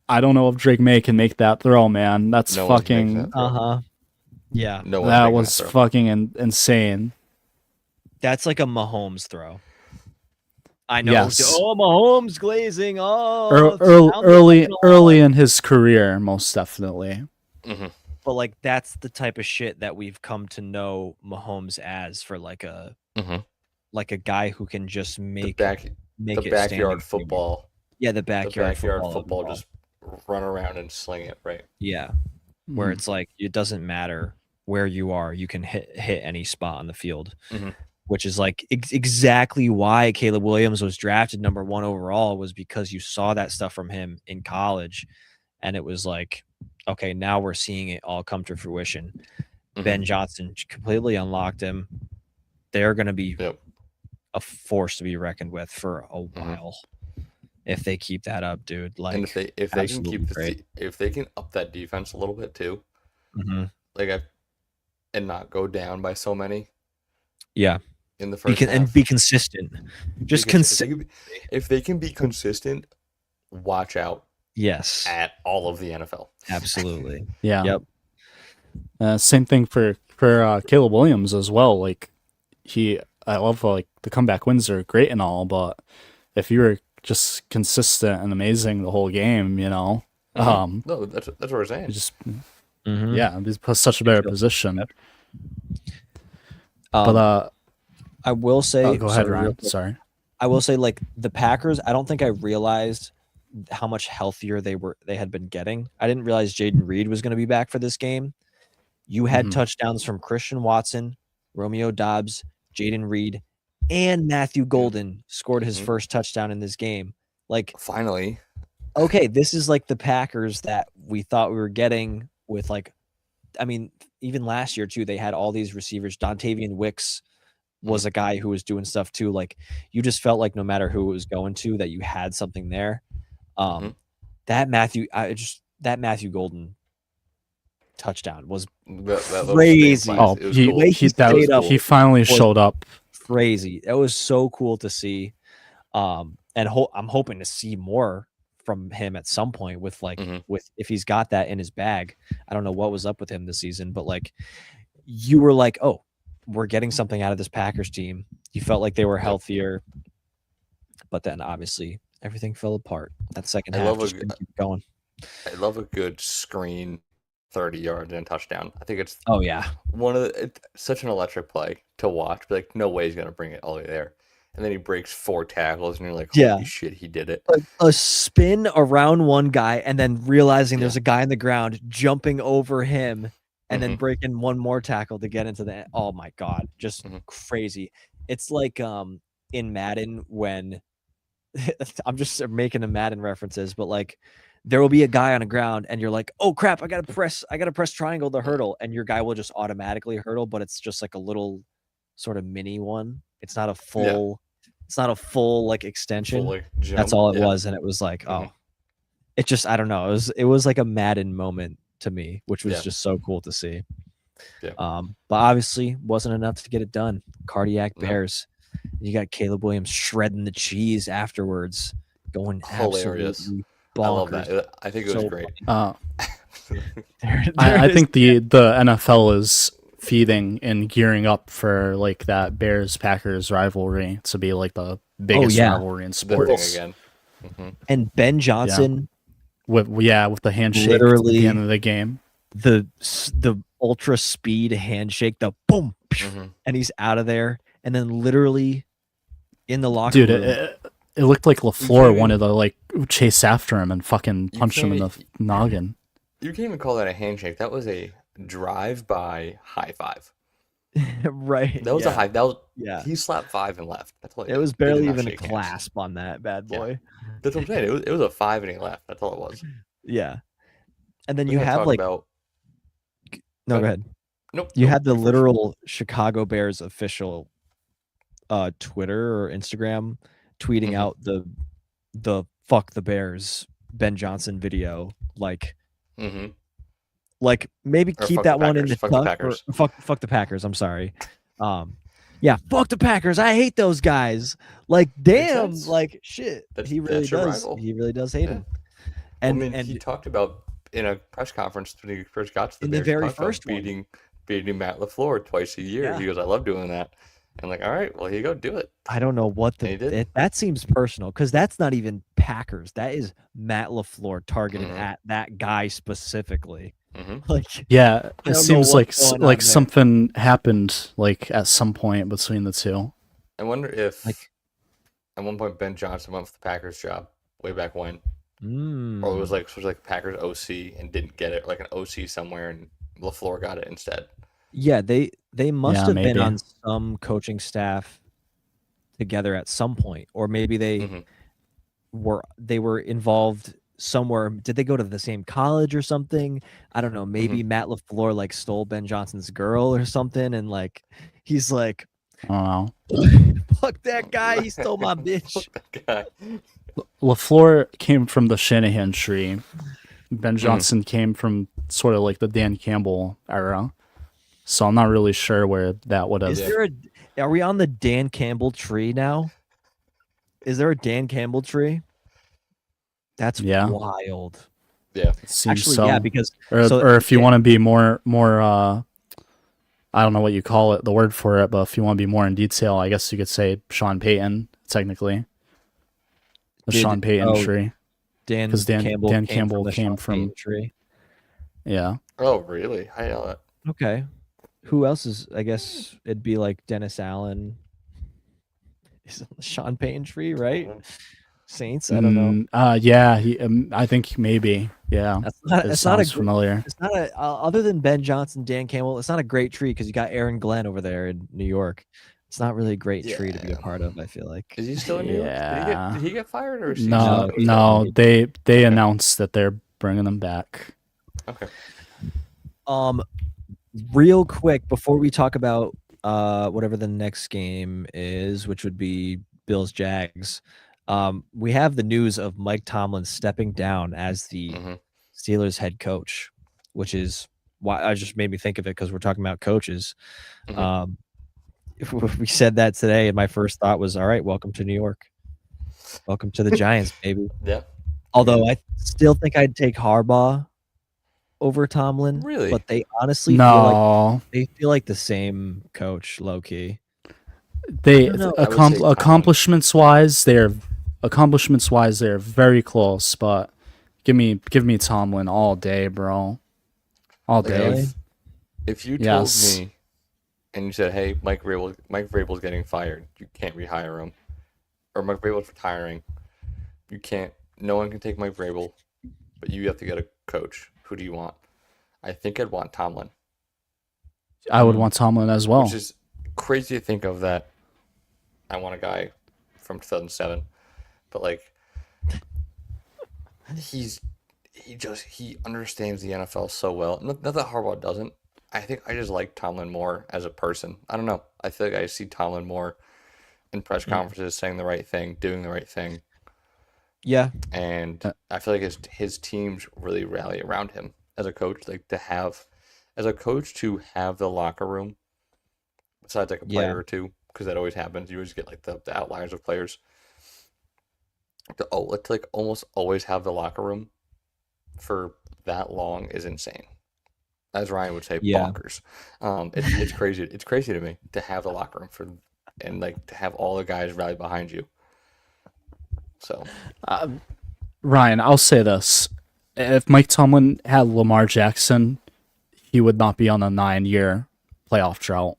I don't know if Drake May can make that throw, man. That's fucking... Yeah. That was fucking insane. That's like a Mahomes throw. I know. Yes. Oh, Mahomes glazing. Oh, early in his career, most definitely. But like that's the type of shit that we've come to know Mahomes as, for like a guy who can just make the backyard football. Yeah, the backyard football, just run around and sling it, right? Yeah, where it's like it doesn't matter where you are, you can hit any spot on the field. Which is like exactly why Caleb Williams was drafted number 1 overall, was because you saw that stuff from him in college, and it was like, okay, now we're seeing it all come to fruition. Ben Johnson completely unlocked him. They're going to be a force to be reckoned with for a while if they keep that up, dude. Like, and if they can keep if they can up that defense a little bit too, and not go down by so many. Yeah. In the first half. And be consistent. Just consistent. If they can be consistent, watch out. Yes. At all of the NFL. Absolutely. Yeah. Yep. Same thing for Caleb Williams as well. Like I love like the comeback wins are great and all, but if you were just consistent and amazing the whole game, you know. No, that's what we're saying. Just it's such a better position. But I will say, go ahead, Ryan. Sorry. I will say, like the Packers, I don't think I realized how much healthier they had been getting. I didn't realize Jaden Reed was going to be back for this game. You had touchdowns from Christian Watson, Romeo Doubs, Jaden Reed, and Matthew Golden scored his first touchdown in this game. Like, finally. Okay, this is like the Packers that we thought we were getting with, like, I mean, even last year too, they had all these receivers. Dontavian Wicks was a guy who was doing stuff too. Like, you just felt like no matter who it was going to, that you had something there. That Matthew Golden touchdown was crazy. Oh, he finally showed up. Crazy. It was so cool to see. And I'm hoping to see more from him at some point with Mm-hmm. with if he's got that in his bag. I don't know what was up with him this season, but like you were like, oh, we're getting something out of this Packers team. You felt like they were healthier, but then obviously everything fell apart. That second half just couldn't keep going. I love a good screen, 30 yards and touchdown. I think it's it's such an electric play to watch. But like, no way he's gonna bring it all the way there. And then he breaks 4 tackles, and you're like, holy shit, he did it. A spin around one guy, and then realizing there's a guy on the ground, jumping over him, and then breaking one more tackle to get into the. Oh my god, just crazy! It's like in Madden when I'm just making a Madden references, but like there will be a guy on the ground, and you're like, oh crap, I gotta press triangle to hurdle, and your guy will just automatically hurdle, but it's just like a little sort of mini one. It's not a full. It's not a full like extension. Full, like, jump. That's all it was, and it was like, oh, it just I don't know. It was like a Madden moment to me, which was just so cool to see. Yeah. But obviously wasn't enough to get it done. Cardiac Bears. You got Caleb Williams shredding the cheese afterwards, going hilarious. Bonkers. I love that. I think it was great. I think the NFL is feeding and gearing up for like that Bears Packers rivalry to be like the biggest rivalry in sports again. And Ben Johnson with the handshake literally at the end of the game, the ultra speed handshake, the boom, and he's out of there, and then literally in the locker room, it looked like LaFleur wanted to like chase after him and fucking punch him in the noggin. You can't even call that a handshake. That was a drive-by high five. Right. That was a high. That was he slapped 5 and left. That's what it was. Barely even a clasp on that bad boy. Yeah. That's what I'm saying. It was a 5 and he left. That's all it was. Yeah. And then you have like go ahead. Nope. You had the literal Chicago Bears official Twitter or Instagram tweeting out the fuck the Bears Ben Johnson video like like maybe keep that one in the fuck the Packers. I'm sorry. Yeah, fuck the Packers. I hate those guys. Like damn, like shit. He really does. Rival. He really does hate him. And he talked about in a press conference when he first got to the Bears, very first beating Matt LaFleur twice a year. Yeah. He goes, I love doing that. And like, all right, well, here you go, do it. I don't know what that seems personal because that's not even Packers. That is Matt LaFleur targeted at that guy specifically. Like, yeah, it seems like something happened like at some point between the two. I wonder if like at one point Ben Johnson went for the Packers job way back when, or it was like Packers OC and didn't get it, like an OC somewhere, and LaFleur got it instead. Yeah, they must have been on some coaching staff together at some point, or maybe they were involved somewhere. Did they go to the same college or something? I don't know. Maybe Matt LaFleur like stole Ben Johnson's girl or something, and like he's like, oh, fuck that guy. He stole my bitch. Fuck that guy. LaFleur came from the Shanahan tree. Ben Johnson came from sort of like the Dan Campbell era. So I'm not really sure where that would have. Are we on the Dan Campbell tree now? Is there a Dan Campbell tree? That's wild. Yeah, actually, so. Yeah, because or if you want to be more, I don't know what you call it, the word for it, but if you want to be more in detail, I guess you could say Sean Payton, technically. The Sean Payton tree. Because Dan Campbell came from tree. Yeah. Oh, really? I know that. Okay. Who else is? I guess it'd be like Dennis Allen. Is it the Sean Payton tree, right? Saints. I don't know. Yeah. I think maybe. Yeah. It's not familiar. It's not a other than Ben Johnson, Dan Campbell. It's not a great tree because you got Aaron Glenn over there in New York. It's not really a great tree to be a part of. I feel like. Is he still in New York? Did he get fired or? Is he no. They announced that they're bringing them back. Okay. Real quick before we talk about whatever the next game is, which would be Bills Jags. We have the news of Mike Tomlin stepping down as the Steelers head coach, which is why I just made me think of it because we're talking about coaches. We said that today, and my first thought was, all right, welcome to New York. Welcome to the Giants, baby. Yeah. Although I still think I'd take Harbaugh over Tomlin. Really? But they honestly No, feel like the same coach, low key. they don't know. I would say Tomlin. accomplishments wise they're very close. But give me Tomlin all day, bro. All Like, day. Really? If you told Yes. me and you said, "Hey, Mike Vrabel's getting fired. You can't rehire him," or Mike Vrabel's retiring, you can't. No one can take Mike Vrabel, but you have to get a coach. Who do you want? I think I'd want Tomlin, I would want Tomlin as well. which is crazy to think of. That I want a guy from 2007, but like he understands the NFL so well. Not that Harbaugh doesn't. I think I just like Tomlin more as a person. I don't know. I feel like I see Tomlin more in press conferences saying the right thing, doing the right thing. Yeah. And I feel like his teams really rally around him as a coach. Like as a coach to have the locker room, besides like a player or two, because that always happens. You always get like the outliers of players. To like almost always have the locker room for that long is insane. As Ryan would say, bonkers. It's crazy. It's crazy to me to have the locker room and like to have all the guys rally behind you. So, Ryan, I'll say this: if Mike Tomlin had Lamar Jackson, he would not be on a 9-year playoff drought.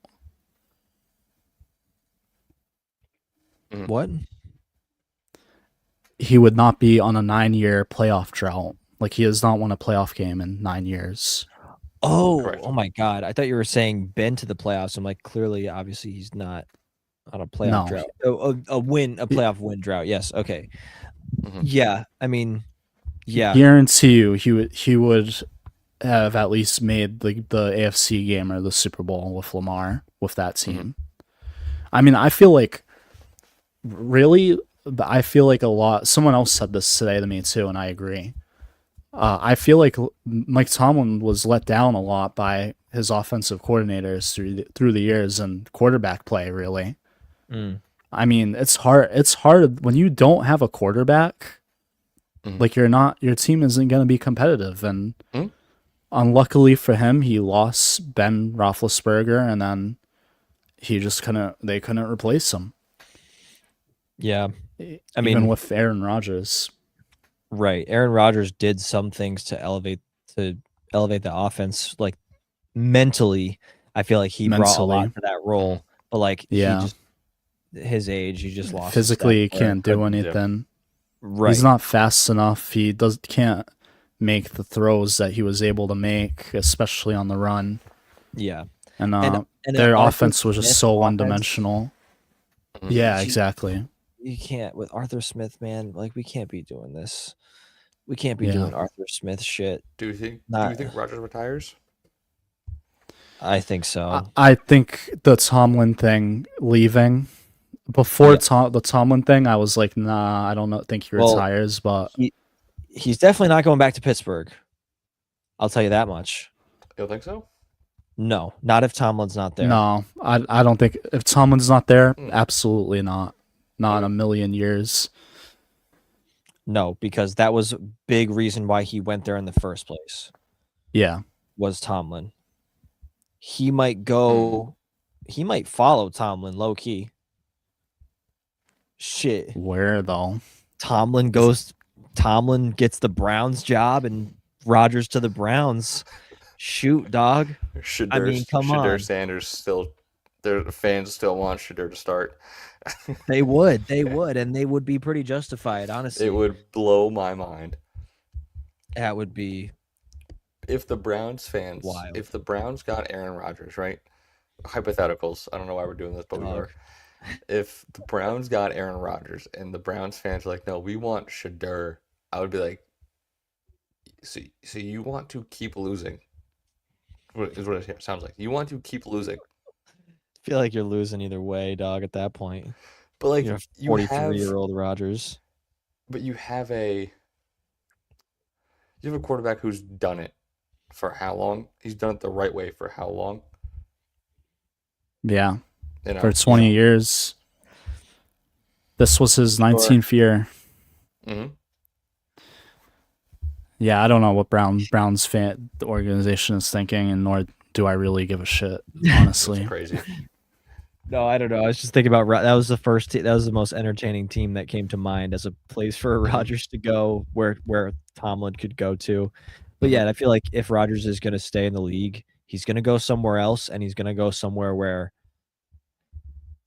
What? He would not be on a 9-year playoff drought. Like, he has not won a playoff game in 9 years. Oh, correct. oh my God! I thought you were saying been to the playoffs. I'm like, clearly, obviously, he's not on a playoff No. drought. A playoff win drought. Yes. Okay. Yeah. I mean, yeah. Guarantee you, he would have at least made the AFC game or the Super Bowl with Lamar with that team. I mean, I feel like a lot. Someone else said this today to me too, and I agree. I feel like Mike Tomlin was let down a lot by his offensive coordinators through the years and quarterback play. Really, I mean, it's hard. It's hard when you don't have a quarterback. Like, your team isn't going to be competitive, and unluckily for him, he lost Ben Roethlisberger, and then they couldn't replace him. Yeah. I Even mean, with Aaron Rodgers. Right. Aaron Rodgers did some things to elevate the offense. Like, mentally, I feel like he brought a lot to that role. But like, his age, he just lost. Physically, he can't do anything. Right. He's not fast enough. He can't make the throws that he was able to make, especially on the run. Yeah. And their offense was just so one-dimensional. Yeah, exactly. You can't with Arthur Smith, man. Like, we can't be doing this. We can't be doing Arthur Smith shit. Do you think Rodgers retires? I think so. I think the Tomlin thing leaving before the Tomlin thing, I was like, nah, I don't think he retires, but he's definitely not going back to Pittsburgh. I'll tell you that much. You don't think so? No, not if Tomlin's not there. No, I don't think if Tomlin's not there, absolutely not. Not in a million years. No, because that was a big reason why he went there in the first place. Yeah. Was Tomlin. He might go, he might follow Tomlin low key. Shit. Where though? Tomlin gets the Browns job and Rodgers to the Browns. Shoot, dog. Come on. Sanders still, their fans still want Shedeur to start. They would, and they would be pretty justified, honestly. It would blow my mind. That would be if the Browns fans, wild. If the Browns got Aaron Rodgers, right? Hypotheticals. I don't know why we're doing this, but we are. If the Browns got Aaron Rodgers and the Browns fans are like, no, we want Shedeur, I would be like, so you want to keep losing? Is what it sounds like. You want to keep losing. I feel like you're losing either way, dog, at that point. But like, you're 43-year-old Rodgers. But you have a quarterback who's done it for how long? He's done it the right way for how long? Yeah. For 20 years. This was his 19th year. Yeah, I don't know what Browns fan the organization is thinking, and nor do I really give a shit, honestly. That's crazy. No, I don't know. I was just thinking about that was the first that was the most entertaining team that came to mind as a place for Rodgers to go where Tomlin could go to. But yeah, I feel like if Rodgers is going to stay in the league, he's going to go somewhere else, and he's going to go somewhere where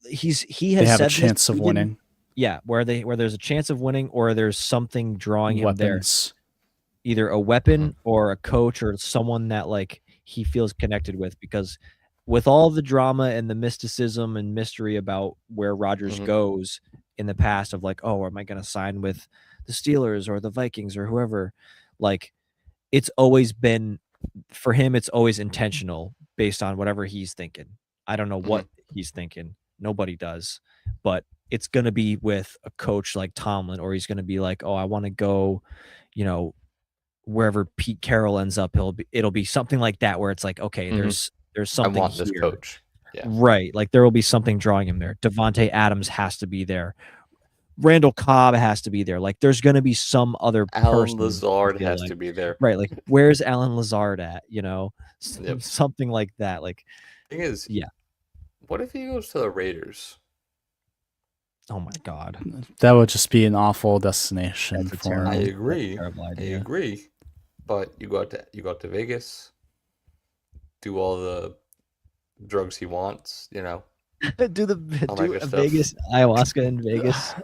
he They has have a said chance this, of winning. Yeah, where there's a chance of winning, or there's something drawing him there. Weapons. Either a weapon or a coach or someone that like he feels connected with, because with all the drama and the mysticism and mystery about where Rodgers goes in the past of like, oh, am I going to sign with the Steelers or the Vikings or whoever? Like, it's always been for him, it's always intentional based on whatever he's thinking. I don't know what he's thinking. Nobody does. But it's going to be with a coach like Tomlin, or he's going to be like, oh, I want to go, wherever Pete Carroll ends up, it'll be something like that where it's like, okay, there's something I want here. this coach. Yeah. Right. Like there will be something drawing him there. Devontae Adams has to be there. Randall Cobb has to be there. Like there's going to be some other Alan person. Lazard has to be there. Right. Like where's Alan Lazard at? Something like that. Like, thing is, yeah. What if he goes to the Raiders? Oh my God. That would just be an awful destination for him. I agree. I agree. But you go out to Vegas, do all the drugs he wants, do a stuff. Vegas ayahuasca in Vegas.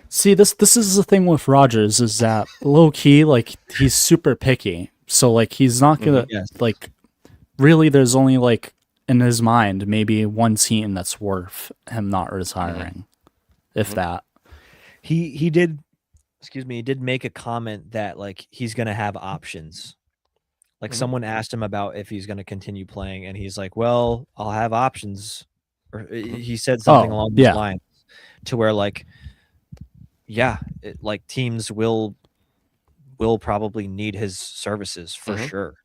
See, this is the thing with Rodgers, is that low key, like, he's super picky. So like he's not gonna like really there's only like in his mind maybe one team that's worth him not retiring. If that. He did make a comment that like he's gonna have options. Like someone asked him about if he's gonna continue playing, and he's like, well, I'll have options. Or he said something along those lines to where like, like teams will probably need his services for sure.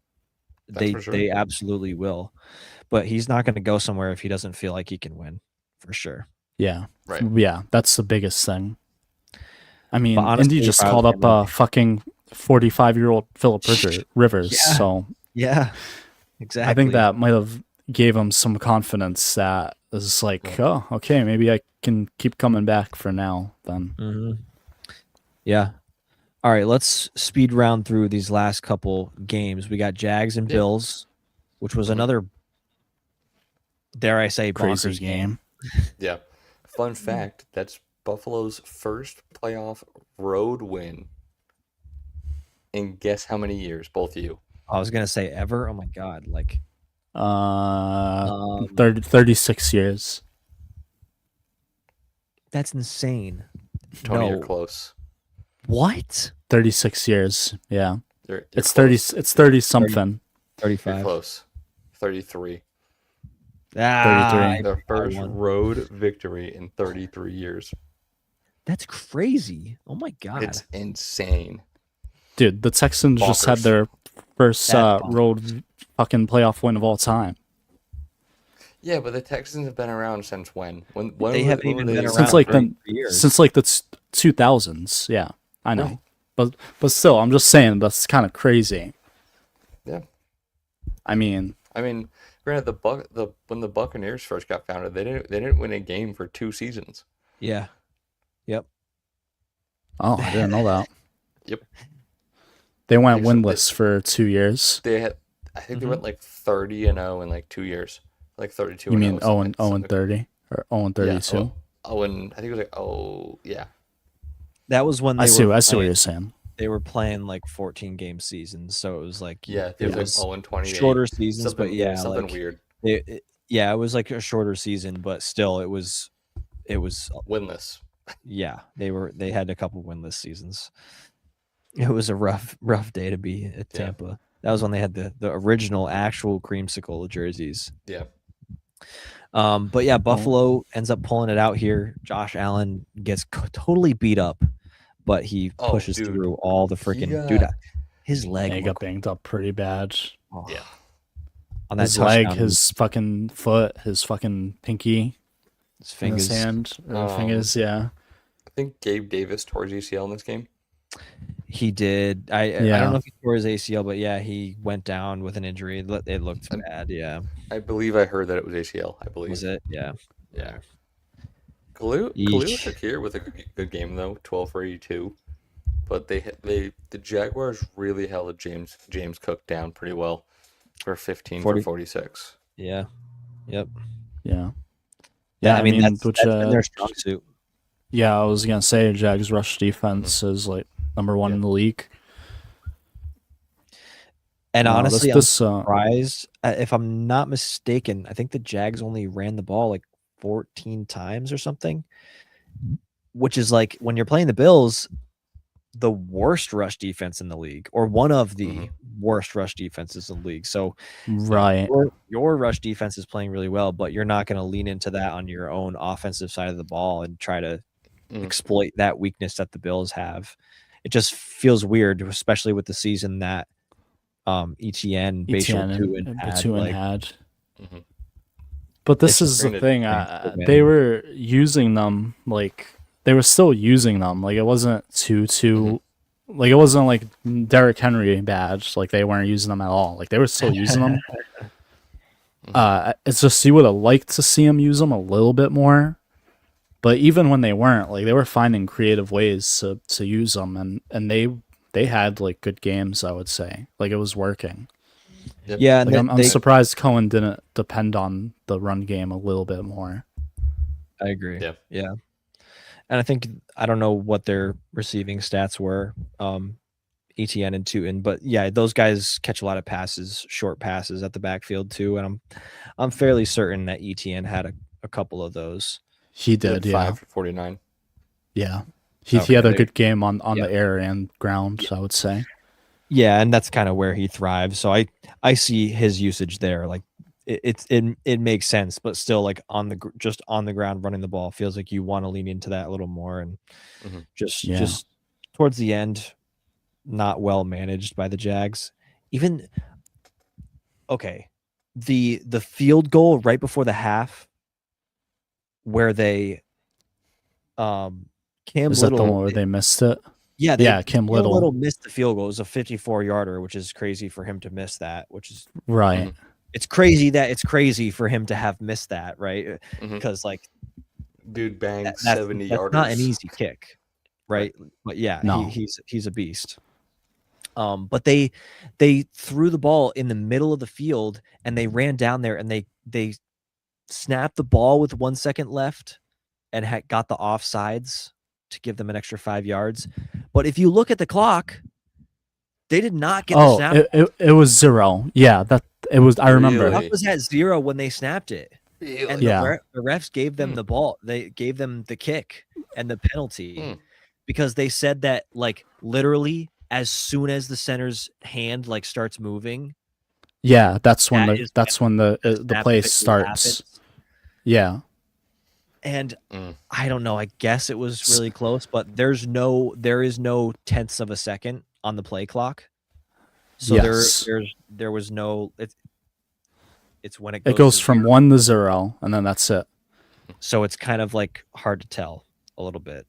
They absolutely will. But he's not gonna go somewhere if he doesn't feel like he can win, for sure. Yeah. Right. Yeah, that's the biggest thing. I mean, honestly, Indy just called up fucking 45-year-old Philip Rivers. So yeah, exactly. I think that might have gave him some confidence that is like, oh, okay, maybe I can keep coming back for now then. Yeah. All right, let's speed round through these last couple games. We got Jags and Bills, which was another, dare I say, crazy bonkers game. Yeah. Fun fact, that's Buffalo's first playoff road win in guess how many years, both of you? I was going to say ever. Oh my God. Like 36 years. That's insane. Tony, you're close. What? 36 years. Yeah. You're it's close. 30 it's 30 something. 35. You're close. 33. 33. Their first road victory in 33 years. That's crazy. Oh my God. It's insane. Dude, the Texans just had their first road fucking playoff win of all time. Yeah, but the Texans have been around since when? When they haven't even been around since like the years. Since like the 2000s. Yeah, I know. Right. But still, I'm just saying that's kind of crazy. Yeah. I mean, granted, when the Buccaneers first got founded, they didn't win a game for 2 seasons. Yeah. Yep. Oh, I didn't know that. Yep. They went winless for 2 years. I think they went like 30-0 in like 2 years, like 32. You mean 0-30 or 0-32? Yeah, I think it was like yeah. That was when I see what you're saying. They were playing like 14 game seasons, so it was like it was like 0-28. Shorter seasons, but something weird. It was like a shorter season, but still, it was winless. Yeah, they had a couple winless seasons. It was a rough day to be at Tampa. That was when they had the original actual creamsicle jerseys. Yeah. But yeah, Buffalo ends up pulling it out here. Josh Allen gets totally beat up, but he pushes through all the freaking his leg got banged up pretty bad. Oh. Yeah. On that his leg, his fucking foot, his fucking pinky, his fingers, his hand, fingers. Yeah. I think Gabe Davis tore his ACL in this game. He did. I Yeah. don't know if he tore his ACL, but yeah, he went down with an injury. It looked bad. Yeah. I believe I heard that it was ACL. I believe. Was it? Yeah. Yeah. Khalil Yeesh. Shakir with a good game though, 12 for 82. But the Jaguars really held James Cook down pretty well for 15 for 46. Yeah. Yep. Yeah. Yeah, I mean which that's been their strong suit. Yeah, I was gonna say Jags rush defense is like number 1 in the league. And honestly, I'm surprised. If I'm not mistaken, I think the Jags only ran the ball like 14 times or something, which is like when you're playing the Bills, the worst rush defense in the league, or one of the worst rush defenses in the league. So right, your rush defense is playing really well, but you're not going to lean into that on your own offensive side of the ball and try to exploit that weakness that the Bills have. It just feels weird, especially with the season that ETN had. But this is the thing. They were using them like they were still using them. Like it wasn't like it wasn't like Derrick Henry badge. Like they weren't using them at all. Like they were still using them. It's just you would have liked to see them use them a little bit more. But even when they weren't, like they were finding creative ways to use them, and they had like good games. I would say like it was working. Yep. Yeah, like, I'm surprised Cohen didn't depend on the run game a little bit more. I agree. Yeah. And I think I don't know what their receiving stats were, ETN and Tootin, but yeah, those guys catch a lot of passes, short passes at the backfield too. And I'm fairly certain that ETN had a couple of those. He did, yeah. 5 for 49. Yeah. He had a good game on the air and ground, I would say. Yeah, and that's kind of where he thrives. So I see his usage there. Like it makes sense, but still, like just on the ground running the ball feels like you want to lean into that a little more. And just towards the end, not well managed by the Jags. Even the field goal right before the half, where they Cam Is Little, that the one where they missed it? Yeah, Cam Little missed the field goal. It was a 54-yarder, which is crazy for him to miss that. Which is right. It's crazy for him to have missed that, right? Because like, dude banged 70 yarders. Not an easy kick, right? But yeah, no. he's a beast. But they threw the ball in the middle of the field and they ran down there and they snapped the ball with 1 second left and got the offsides to give them an extra 5 yards. But if you look at the clock, they did not get the snap. It was 0. Yeah, that it was. I remember. The clock was at 0 when they snapped it. Really? And the refs gave them the ball. They gave them the kick and the penalty because they said that like literally as soon as the center's hand like starts moving. Yeah, that's when the play starts. Happens. Yeah. And I don't know. I guess it was really close, but there is no tenths of a second on the play clock. So there was no. It's when it goes from 1 to 0, and then that's it. So it's kind of like hard to tell a little bit.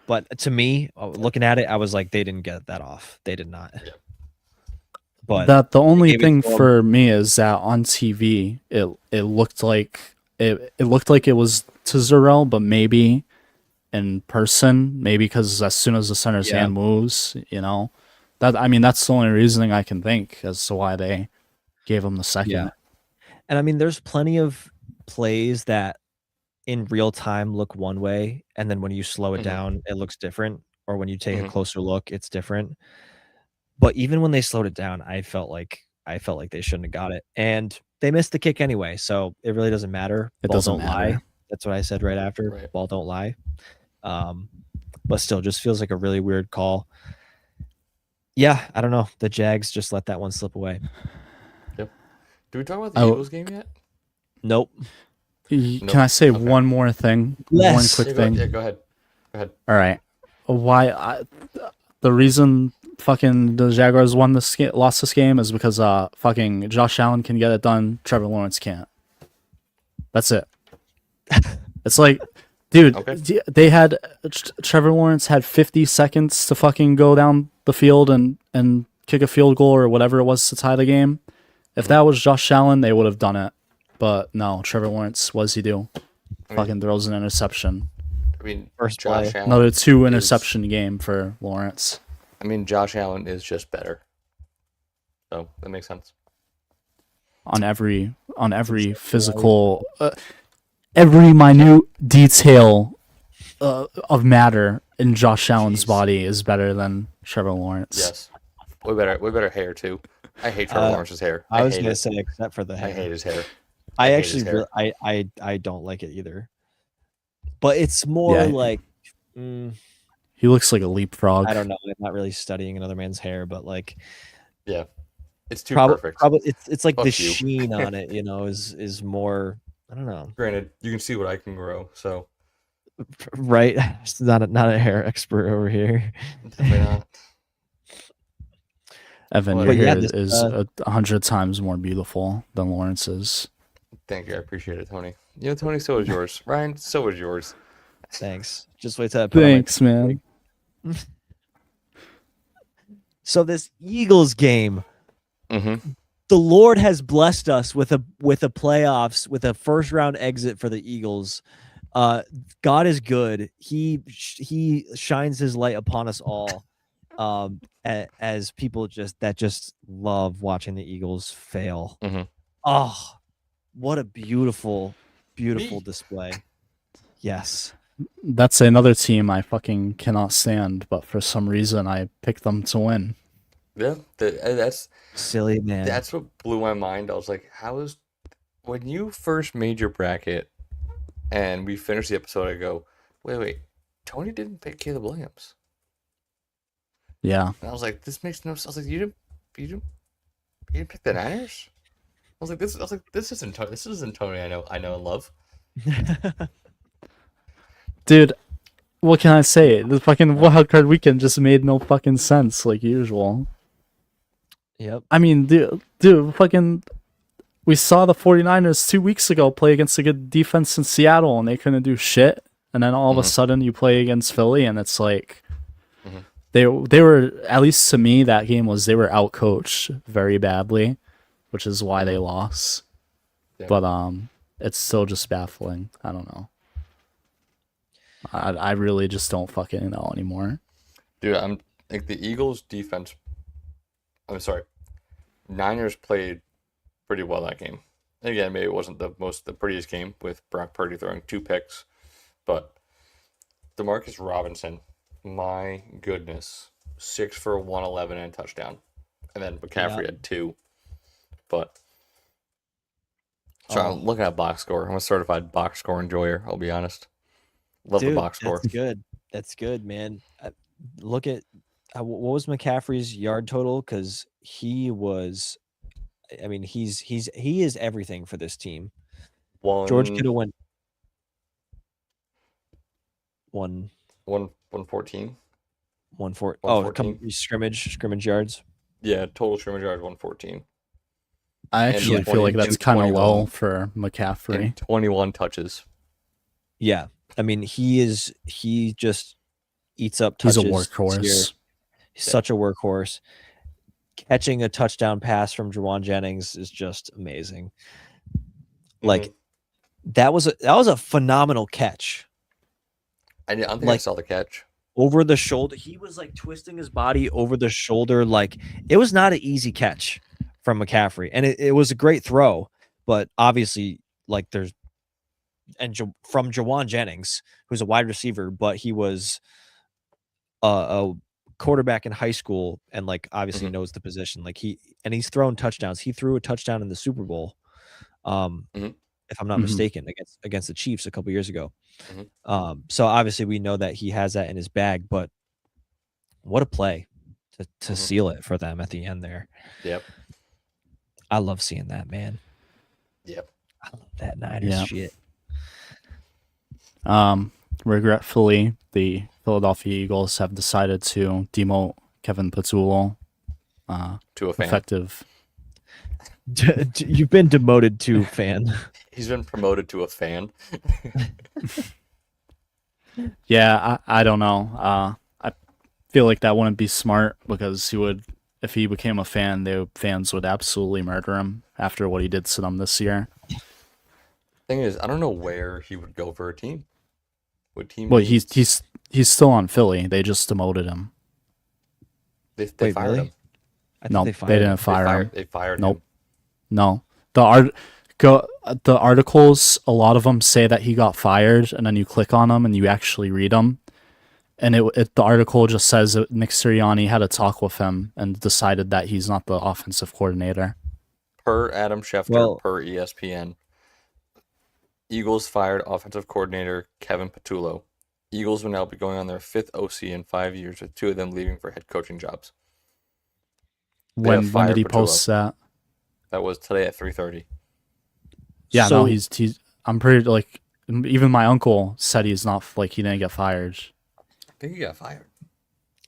But to me, looking at it, I was like, they didn't get that off. They did not. Yeah. But the only thing for me is that on TV, it looked like it was to 0, but maybe in person, maybe because as soon as the center's hand moves, that's the only reasoning I can think as to why they gave him the second. Yeah. And I mean, there's plenty of plays that in real time look one way, and then when you slow it down, it looks different. Or when you take a closer look, it's different. But even when they slowed it down, I felt like they shouldn't have got it, and they missed the kick anyway. So it really doesn't matter. It doesn't matter. Lie. That's what I said right after. Right. Ball don't lie. But still, just feels like a really weird call. Yeah, I don't know. The Jags just let that one slip away. Yep. Did we talk about the Eagles game yet? Nope. Can I say one more thing? Yes. One quick thing. Yeah, go ahead. All right. The reason fucking the Jaguars lost this game is because fucking Josh Allen can get it done. Trevor Lawrence can't. That's it. It's like Dude, Okay. they had Trevor Lawrence had 50 seconds to fucking go down the field and kick a field goal or whatever it was to tie the game. If that was Josh Allen, they would have done it. But no, Trevor Lawrence, what does he do? Fucking throws an interception. I mean, First Josh play. Allen Another 2 interception game for Lawrence. I mean, Josh Allen is just better. So that makes sense. On every physical, every minute detail of matter in Josh Allen's body is better than Trevor Lawrence. Yes, way better hair too. I hate Trevor Lawrence's hair. I was gonna say, except for the hair. I hate his hair. I actually, I don't like it either. But it's more like, he looks like a leapfrog. I don't know. I'm not really studying another man's hair, but like, yeah, it's too perfect. Probably it's like Fuck the you. sheen on it, is more. I don't know. Granted, you can see what I can grow, so right. It's not a hair expert over here. definitely not. Evan, But your yeah, hair this, is 100 times more beautiful than Lawrence's. Thank you, I appreciate it, Tony. You know, Tony, so is yours. Ryan, so is yours. Thanks. Just wait till I put on my Thanks, man. So this Eagles game, Mm-hmm. the Lord has blessed us with a playoffs, with a first round exit for the Eagles. God is good. He shines his light upon us all. As people just love watching the Eagles fail. Mm-hmm. Oh, what a beautiful Me. display. Yes. That's another team I fucking cannot stand, but for some reason I picked them to win. Yeah, that's Silly, man. That's what blew my mind. I was like, when you first made your bracket and we finished the episode, I go, wait, Tony didn't pick Caleb Williams. Yeah. And I was like, this makes no sense. I was like, you didn't pick the Niners? I was like, this isn't Tony I know and love. Dude, what can I say? The fucking wild card weekend just made no fucking sense, like usual. Yep. I mean, dude, fucking, we saw the 49ers 2 weeks ago play against a good defense in Seattle, and they couldn't do shit. And then all of a sudden, you play against Philly, and it's like, they were, at least to me, that game was they were outcoached very badly, which is why they lost. Yeah. But it's still just baffling. I don't know. I really just don't fucking know anymore. Dude, I'm like the Eagles defense. I'm sorry. Niners played pretty well that game. And again, maybe it wasn't the prettiest game with Brock Purdy throwing 2 picks, but Demarcus Robinson, my goodness, 6 for 111 and a touchdown, and then McCaffrey had 2. But so I'm looking at box score. I'm a certified box score enjoyer. I'll be honest. Love the box score. That's good. That's good, man. Look at what was McCaffrey's yard total, because he was. I mean, he is everything for this team. George Kittle went 114. 114. Scrimmage yards. Yeah, total scrimmage yards 114. I actually feel like that's kind of low for McCaffrey. And 21 touches. Yeah, I mean, he just eats up touches. He's a workhorse. He's such a workhorse. Catching a touchdown pass from Juwan Jennings is just amazing. Like that was a phenomenal catch. I don't think I saw the catch. Over the shoulder, he was like twisting his body over the shoulder. Like it was not an easy catch from McCaffrey, and it was a great throw. But obviously, like from Juwan Jennings, who's a wide receiver, but he was a quarterback in high school and like obviously knows the position. Like he's thrown touchdowns. He threw a touchdown in the Super Bowl, if I'm not mistaken, against the Chiefs a couple years ago. So obviously we know that he has that in his bag, but what a play to seal it for them at the end there. Yep. I love seeing that, man. Yep. I love that Niners shit. Regretfully, the Philadelphia Eagles have decided to demote Kevin Patullo to a fan. Effective. You've been demoted to fan. He's been promoted to a fan. Yeah, I don't know. I feel like that wouldn't be smart because he would, if he became a fan, the fans would absolutely murder him after what he did to them this year. Thing is, I don't know where he would go for a team. What team Well, needs? he's still on Philly. They just demoted him. They Wait, fired really? him. I thought No, they they fired didn't him. fire him. They fired Nope. him. No, the art go the articles. A lot of them say that he got fired, and then you click on them and you actually read them, and the article just says that Nick Sirianni had a talk with him and decided that he's not the offensive coordinator. Per Adam Schefter, Well- per ESPN, Eagles fired offensive coordinator Kevin Patullo. Eagles will now be going on their 5th OC in 5 years, with 2 of them leaving for head coaching jobs. They have When did fired he Patullo. post that? That was today at 3:30. Yeah, So- no, he's. I'm pretty like. Even my uncle said he's not like he didn't get fired. I think he got fired.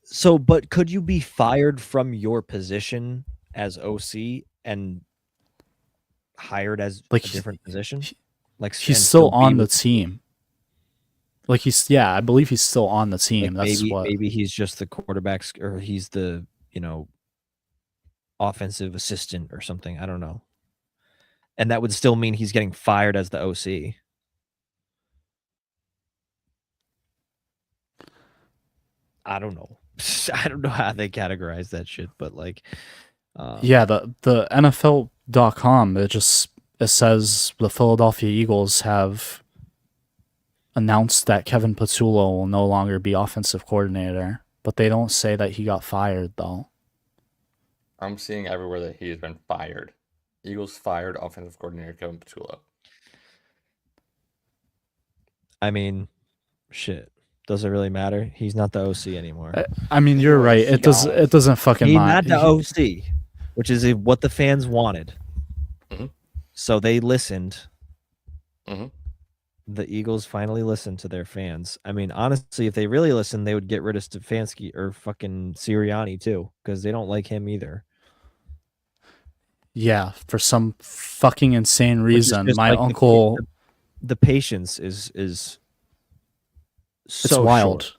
So, but could you be fired from your position as OC and hired as Like, a different position? Like He's and still be on the with- team. Like I believe he's still on the team. like That's what. maybe he's just the quarterback or he's the offensive assistant or something. I don't know. And that would still mean he's getting fired as the OC. I don't know. I don't know how they categorize that shit, but like, Yeah, the NFL.com, it says the Philadelphia Eagles have announced that Kevin Patullo will no longer be offensive coordinator, but they don't say that he got fired though. I'm seeing everywhere that he has been fired. Eagles fired offensive coordinator Kevin Patullo. I mean, shit. Does it really matter? He's not the OC anymore. I mean, you're right. It doesn't fucking He's matter. not the OC, which is what the fans wanted. Mhm. So they listened. Mhm. The Eagles finally listened to their fans. I mean, honestly, if they really listened, they would get rid of Stefanski or fucking Sirianni too, because they don't like him either. Yeah, for some fucking insane Which is reason, just my like uncle. The patience is It's so wild.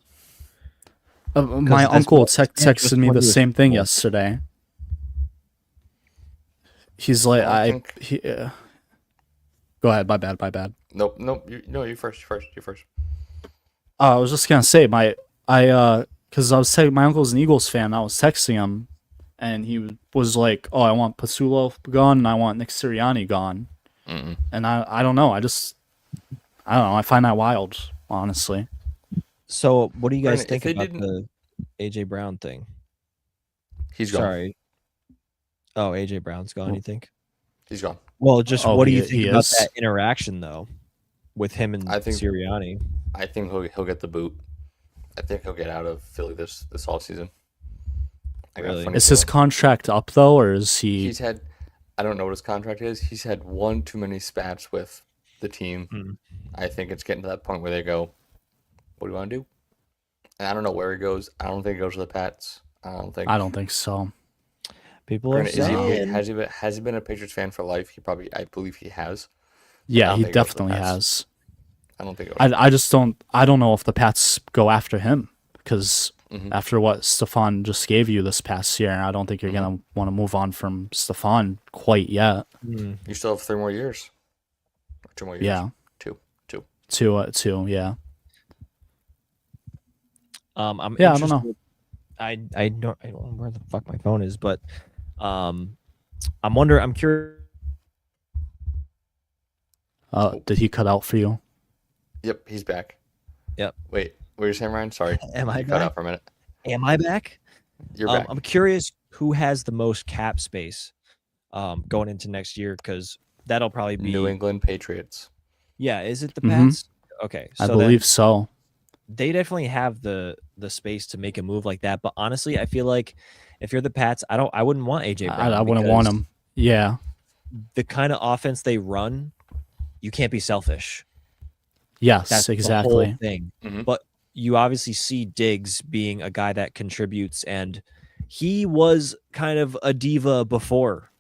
short. My that's uncle what- that's texted just me what the he was same thing told. yesterday. He's like, go ahead. My bad. Nope. You first. I was just gonna say because I was saying my uncle's an Eagles fan. I was texting him, and he was like, "Oh, I want Patullo gone, and I want Nick Sirianni gone." Mm-mm. And I don't know. I don't know. I find that wild, honestly. So, what do you guys Brandon, if think they about the AJ Brown thing? He's gone. Sorry. Oh, AJ Brown's gone. You think? He's gone. Well, just Oh, what do you he think about is? that interaction though, with him and I think- Sirianni? I think he'll get the boot. I think he'll get out of Philly this offseason. I got a Really? funny Is his feeling. contract up though, or is he? He's had, I don't know what his contract is. He's had one too many spats with the team. Hmm. I think it's getting to that point where they go, "What do you want to do?" And I don't know where he goes. I don't think he goes to the Pats. I don't think so. People are Granted, saying has he been a Patriots fan for life? I believe he has. Yeah, don't he think it goes to the definitely Pats. has. I don't think it goes. I just don't. I don't know if the Pats go after him because Mhm. after what Stefan just gave you this past year, I don't think you're Mm-hmm. gonna want to move on from Stefan quite yet. Hmm. You still have 3 more years. Or 2 more years. Yeah, Two. two. Yeah. I'm Yeah, I don't know. interested. I don't know where the fuck my phone is, but I'm curious. Did he cut out for you? Yep, he's back. Yep. Wait, what were you saying, Ryan? Sorry. Am I You cut back? out for a minute. Am I back? You're back. I'm curious who has the most cap space going into next year, because that'll probably be New England Patriots. Yeah, is it the Mhm. Pats? Okay, I so then believe so. they definitely have the space to make a move like that. But honestly, I feel like if you're the Pats, I wouldn't want AJ Brown. I wouldn't want because him. Yeah. The kind of offense they run, you can't be selfish. Yes, That's the exactly. whole thing. Mhm. But you obviously see Diggs being a guy that contributes, and he was kind of a diva before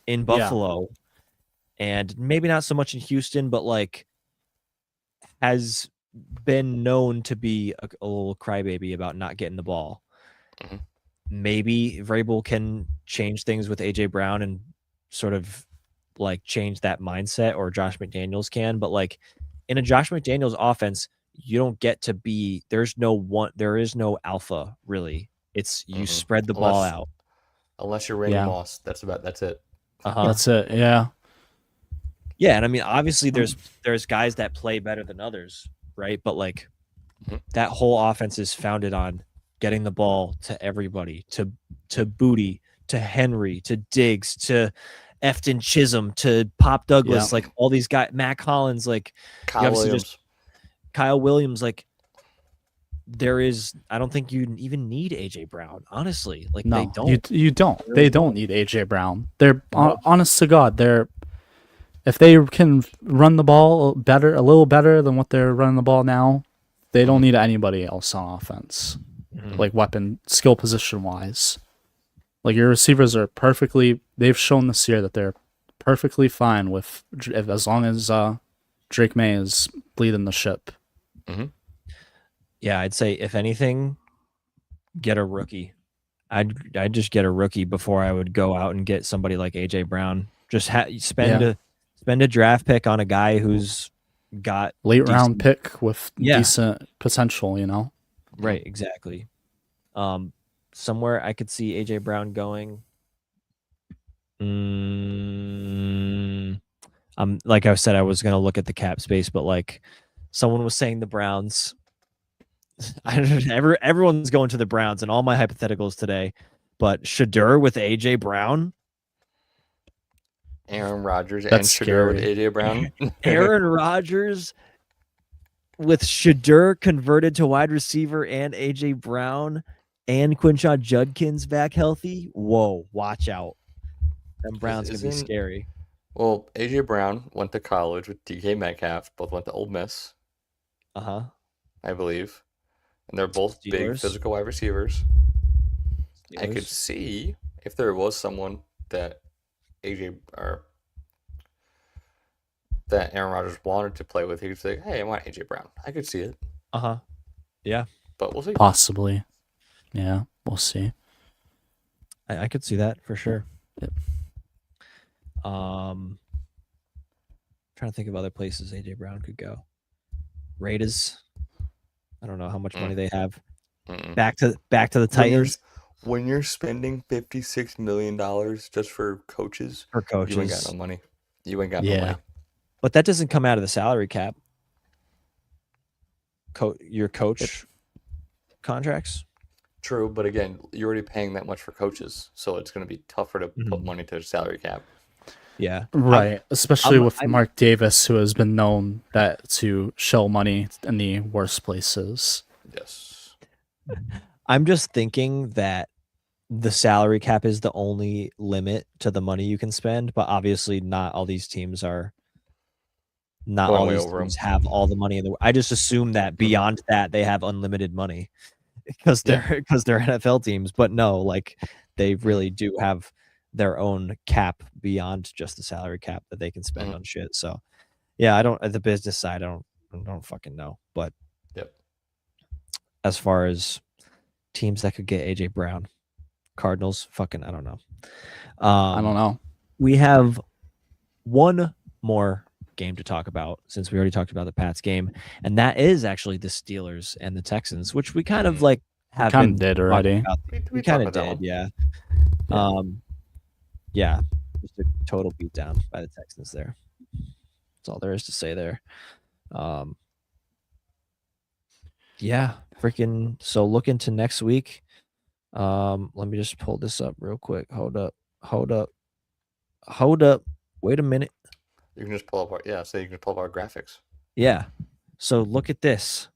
in Buffalo, and maybe not so much in Houston, but like has been known to be a little crybaby about not getting the ball. Mhm. Maybe Vrabel can change things with AJ Brown and sort of like change that mindset, or Josh McDaniels can. But like in a Josh McDaniels offense, you don't get to be, there is no alpha really. It's you spread the ball out. Unless you're Randy Moss, that's it. That's it. Yeah. Yeah, and I mean, obviously, there's guys that play better than others, right? But like that whole offense is founded on getting the ball to everybody, to Booty, to Henry, to Diggs, to Efton Chisholm, to Pop Douglas, like all these guys, Matt Collins, like Kyle Williams. Kyle Williams, like I don't think you even need AJ Brown, honestly. Like no, they don't. You don't. They don't need AJ Brown. They're honest to God. If they can run the ball better, a little better than what they're running the ball now, they don't need anybody else on offense, like weapon skill position wise. Like your receivers are they've shown this year that they're perfectly fine with as long as Drake May is leading the ship. Yeah, I'd say if anything, get a rookie. I'd just get a rookie before I would go out and get somebody like AJ Brown. Just spend a draft pick on a guy who's got late round pick with decent potential, Right, exactly. Somewhere I could see AJ Brown going. Like I said, I was gonna look at the cap space, but like someone was saying the Browns. Everyone's going to the Browns in all my hypotheticals today, but Shedeur with AJ Brown, Aaron Rodgers and Shedeur with AJ Brown, Aaron Rodgers with Shedeur converted to wide receiver and AJ Brown and Quinshon Judkins back healthy. Whoa, watch out! Them Browns gonna be scary. Well, AJ Brown went to college with DK Metcalf. Both went to Ole Miss. I believe. And they're both big physical wide receivers. I could see if there was someone that Aaron Rodgers wanted to play with, he could say, "Hey, I want AJ Brown." I could see it. Yeah. But we'll see. Possibly. Yeah, we'll see. I could see that for sure. Yep. Trying to think of other places AJ Brown could go. Raiders. I don't know how much money they have. Back to the Titans. When you're spending $56 million just for coaches, you ain't got no money. You ain't got no money. But that doesn't come out of the salary cap. Your coach contracts. True, but again, you're already paying that much for coaches, so it's going to be tougher to put money to the salary cap. Yeah. Right. Especially with Mark Davis, who has been known to show money in the worst places. Yes. I'm just thinking that the salary cap is the only limit to the money you can spend, but obviously not all these teams are. Not all these teams have all the money in the. I just assume that beyond that they have unlimited money because they're NFL teams. But no, like they really do have their own cap beyond just the salary cap that they can spend on shit. So yeah, I don't, at the business side, I don't fucking know. But as far as teams that could get AJ Brown, Cardinals, fucking, I don't know. I don't know. We have one more game to talk about since we already talked about the Pats game, and that is actually the Steelers and the Texans, which we kind of like have kind of did already. We kind of did, yeah. Yeah, just a total beatdown by the Texans there. That's all there is to say there. Yeah, freaking. So look into next week. Let me just pull this up real quick. Hold up. Wait a minute. You can just pull up our you can pull up our graphics. Yeah. So look at this.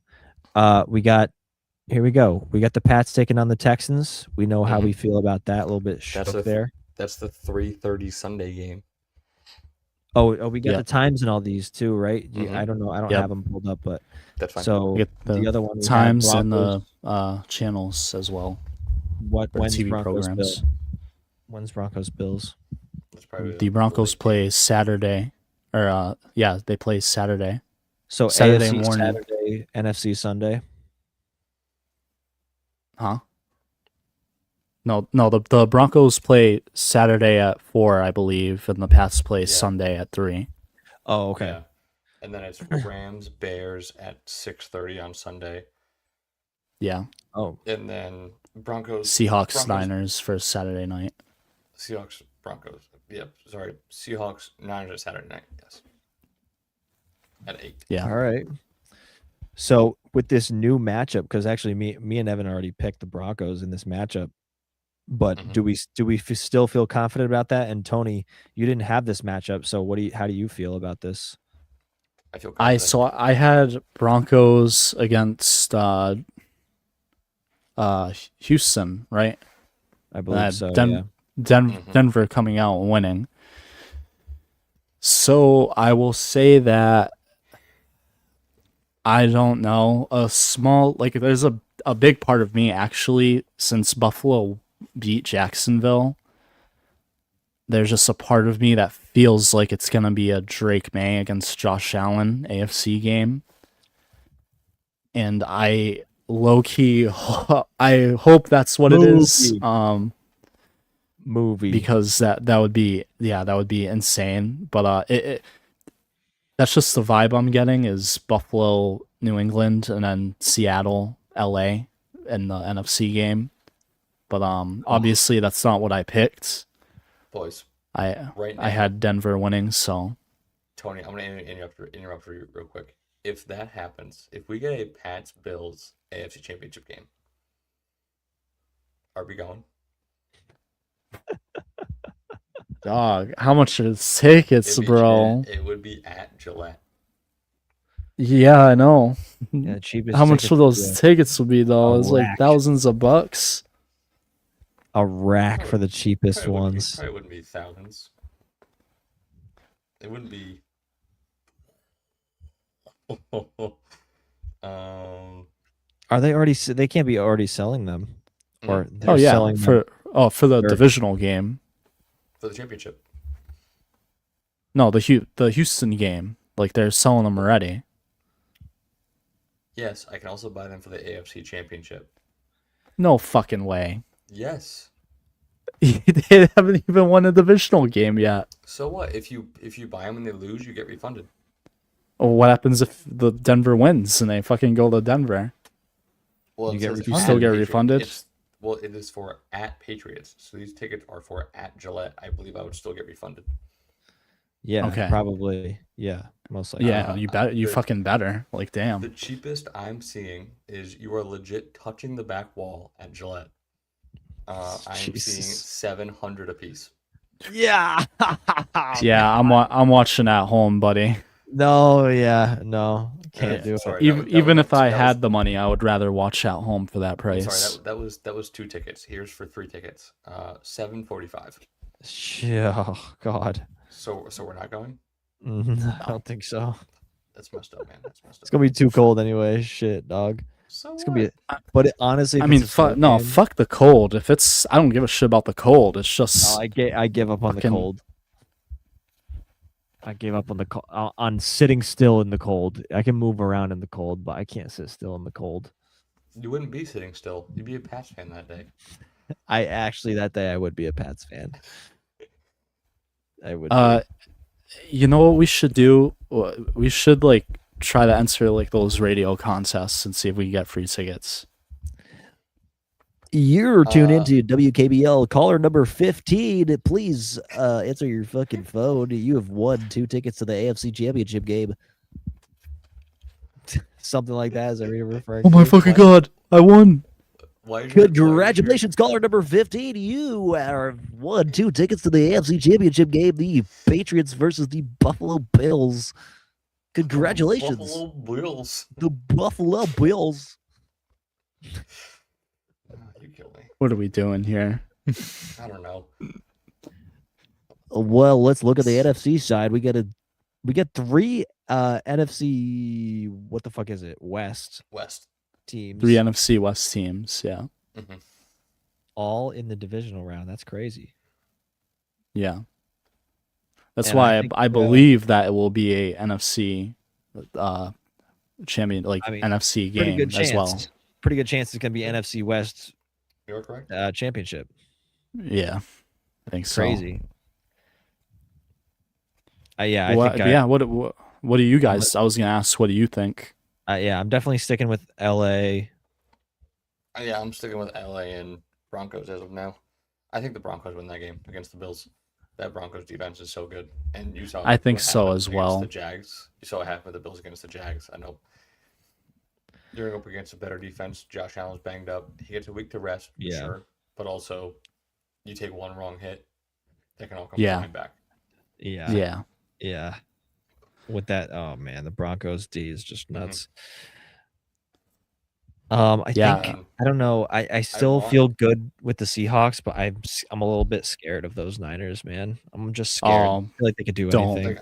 Here we go. We got the Pats taking on the Texans. We know how we feel about that. A little bit shook there. That's the 3:30 Sunday game. Oh, we got the times and all these too, right? I don't know. I don't have them pulled up, but that's fine. So the other one, times and the channels as well. When's TV Broncos programs? Bills? When's Broncos Bills? The Broncos play Saturday, or they play Saturday. So Saturday AFC morning. Saturday, NFC Sunday. Huh? No. The Broncos play Saturday at 4, I believe, and the Pats play Sunday at 3. Oh, okay. Yeah. And then it's Rams, Bears at 6:30 on Sunday. Yeah. Oh. And then Seahawks, Niners for Saturday night. Seahawks, Broncos. Yep. Sorry. Seahawks, Niners at Saturday night. Yes. At 8. Yeah. All right. So with this new matchup, because actually me and Evan already picked the Broncos in this matchup, but do we still feel confident about that? And Tony, you didn't have this matchup, so how do you feel about this? I feel confident. I had Broncos against Houston, right? I believe so. Denver coming out and winning. So I will say that I don't know, there's a big part of me actually, since Buffalo beat Jacksonville, there's just a part of me that feels like it's gonna be a Drake May against Josh Allen AFC game, and I low-key I hope that's what it is. Movie, because that would be insane, but that's just the vibe I'm getting is Buffalo, New England, and then Seattle, LA in the NFC game. But obviously that's not what I picked. Boys, I right now, I had Denver winning, so Tony, I'm gonna interrupt you real quick. If that happens, if we get a Pats Bills AFC Championship game, are we going? dog, how much are tickets, bro? It would be at Gillette. Yeah, I know. Yeah, cheapest. How much will those tickets will be though? It's like thousands of bucks. A rack for the cheapest ones. Probably wouldn't be thousands. It wouldn't be. Are they already? They can't be already selling them, or selling for the divisional game. For the championship. No, the Houston game. Like they're selling them already. Yes, I can also buy them for the AFC Championship. No fucking way. Yes. They haven't even won a divisional game yet. So what? If you buy them and they lose, you get refunded. Well, what happens if the Denver wins and they fucking go to Denver? Well, you still get refunded? It is for at Patriots. So these tickets are for at Gillette. I believe I would still get refunded. Yeah, okay. Probably. Yeah, most likely. Yeah, you fucking better. Like, damn. The cheapest I'm seeing is you are legit touching the back wall at Gillette. I'm seeing 700 a piece. Yeah. Yeah, I'm watching at home, buddy. No, can't do it. Even if I had the money, I would rather watch at home for that price. Sorry, that was 2 tickets. Here's for 3 tickets. $7.45. Oh God. So we're not going? I don't think so. That's messed up, man. That's messed up. It's gonna be too cold anyway. Shit, dog. So it's gonna be. But honestly, I mean, fuck the cold. If it's, I don't give a shit about the cold. It's just. No, I give up on the cold. I gave up on the on sitting still in the cold. I can move around in the cold, but I can't sit still in the cold. You wouldn't be sitting still. You'd be a Pats fan that day. That day I would be a Pats fan. I would. You know what we should do? We should try to enter those radio contests and see if we can get free tickets. You're tuned into WKBL caller number 15. Please answer your fucking phone. You have won 2 tickets to the AFC Championship game. Something like that. Is that what you're referring to? Oh my fucking God! I won. Congratulations, caller number 15. You have won 2 tickets to the AFC Championship game, the Patriots versus the Buffalo Bills. Congratulations. Buffalo Bills. The Buffalo Bills. You kill me. What are we doing here? I don't know. Well, let's look at the NFC side. We get 3 NFC. What the fuck is it? West teams. 3 NFC West teams. Yeah. Mm-hmm. All in the divisional round. That's crazy. Yeah. That's why I believe that it will be a NFC champion, like I mean, NFC pretty game good chance. as well. Pretty good chance it's going to be NFC West You're correct. championship. Yeah, I think Crazy. Yeah, what do you guys? I was gonna ask, what do you think? Yeah, I'm definitely sticking with LA. Yeah, I'm sticking with LA and Broncos as of now. I think the Broncos win that game against the Bills. That Broncos defense is so good, and you saw. I think what so happened as against well. The Jags. You saw what happened with the Bills against the Jags. I know you're up against a better defense. Josh Allen's banged up. He gets a week to rest, for sure. But also, you take one wrong hit, they can all come flying back. Yeah. With that, oh man, the Broncos D is just nuts. I think I don't know. I still feel good with the Seahawks, but I'm a little bit scared of those Niners, man. I'm just scared. I feel like they could do anything.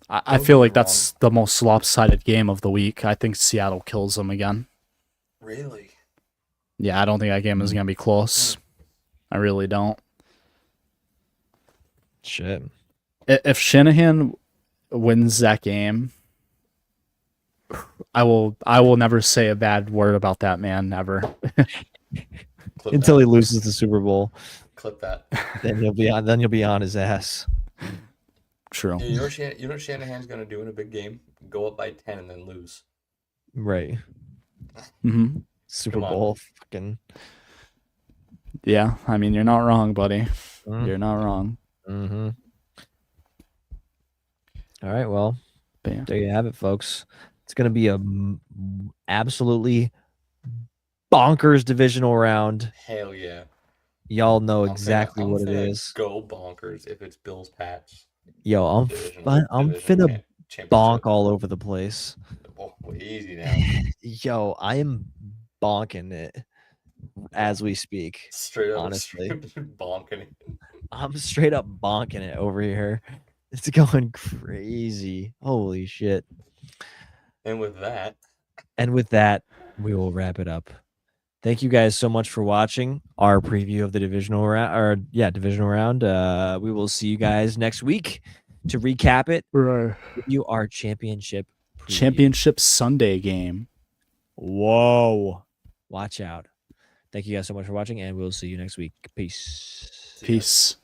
I feel like that's the most lopsided game of the week. I think Seattle kills them again. Really? Yeah, I don't think that game is gonna be close. I really don't. Shit. If Shanahan wins that game, I will never say a bad word about that man ever. Until he loses the Super Bowl. Clip that. Then you'll be on his ass. True. You know what Shanahan's gonna do in a big game? Go up by 10 and then lose. Right. Mm-hmm. Super Bowl, fucking. Yeah, I mean, you're not wrong, buddy. You're not wrong. Mm-hmm. All right, well, there you have it, folks. It's gonna be a absolutely bonkers divisional round. Hell yeah! Y'all know exactly what it is. Go bonkers if it's Bills Pats. Yo, I'm finna bonk all over the place. Oh, easy now. Yo, I am bonking it as we speak. Straight up, honestly, bonking it. I'm straight up bonking it over here. It's going crazy. Holy shit. And with that, we will wrap it up. Thank you guys so much for watching our preview of the divisional round. We will see you guys next week to recap it. Give you our championship Sunday game. Whoa. Watch out. Thank you guys so much for watching, and we'll see you next week. Peace.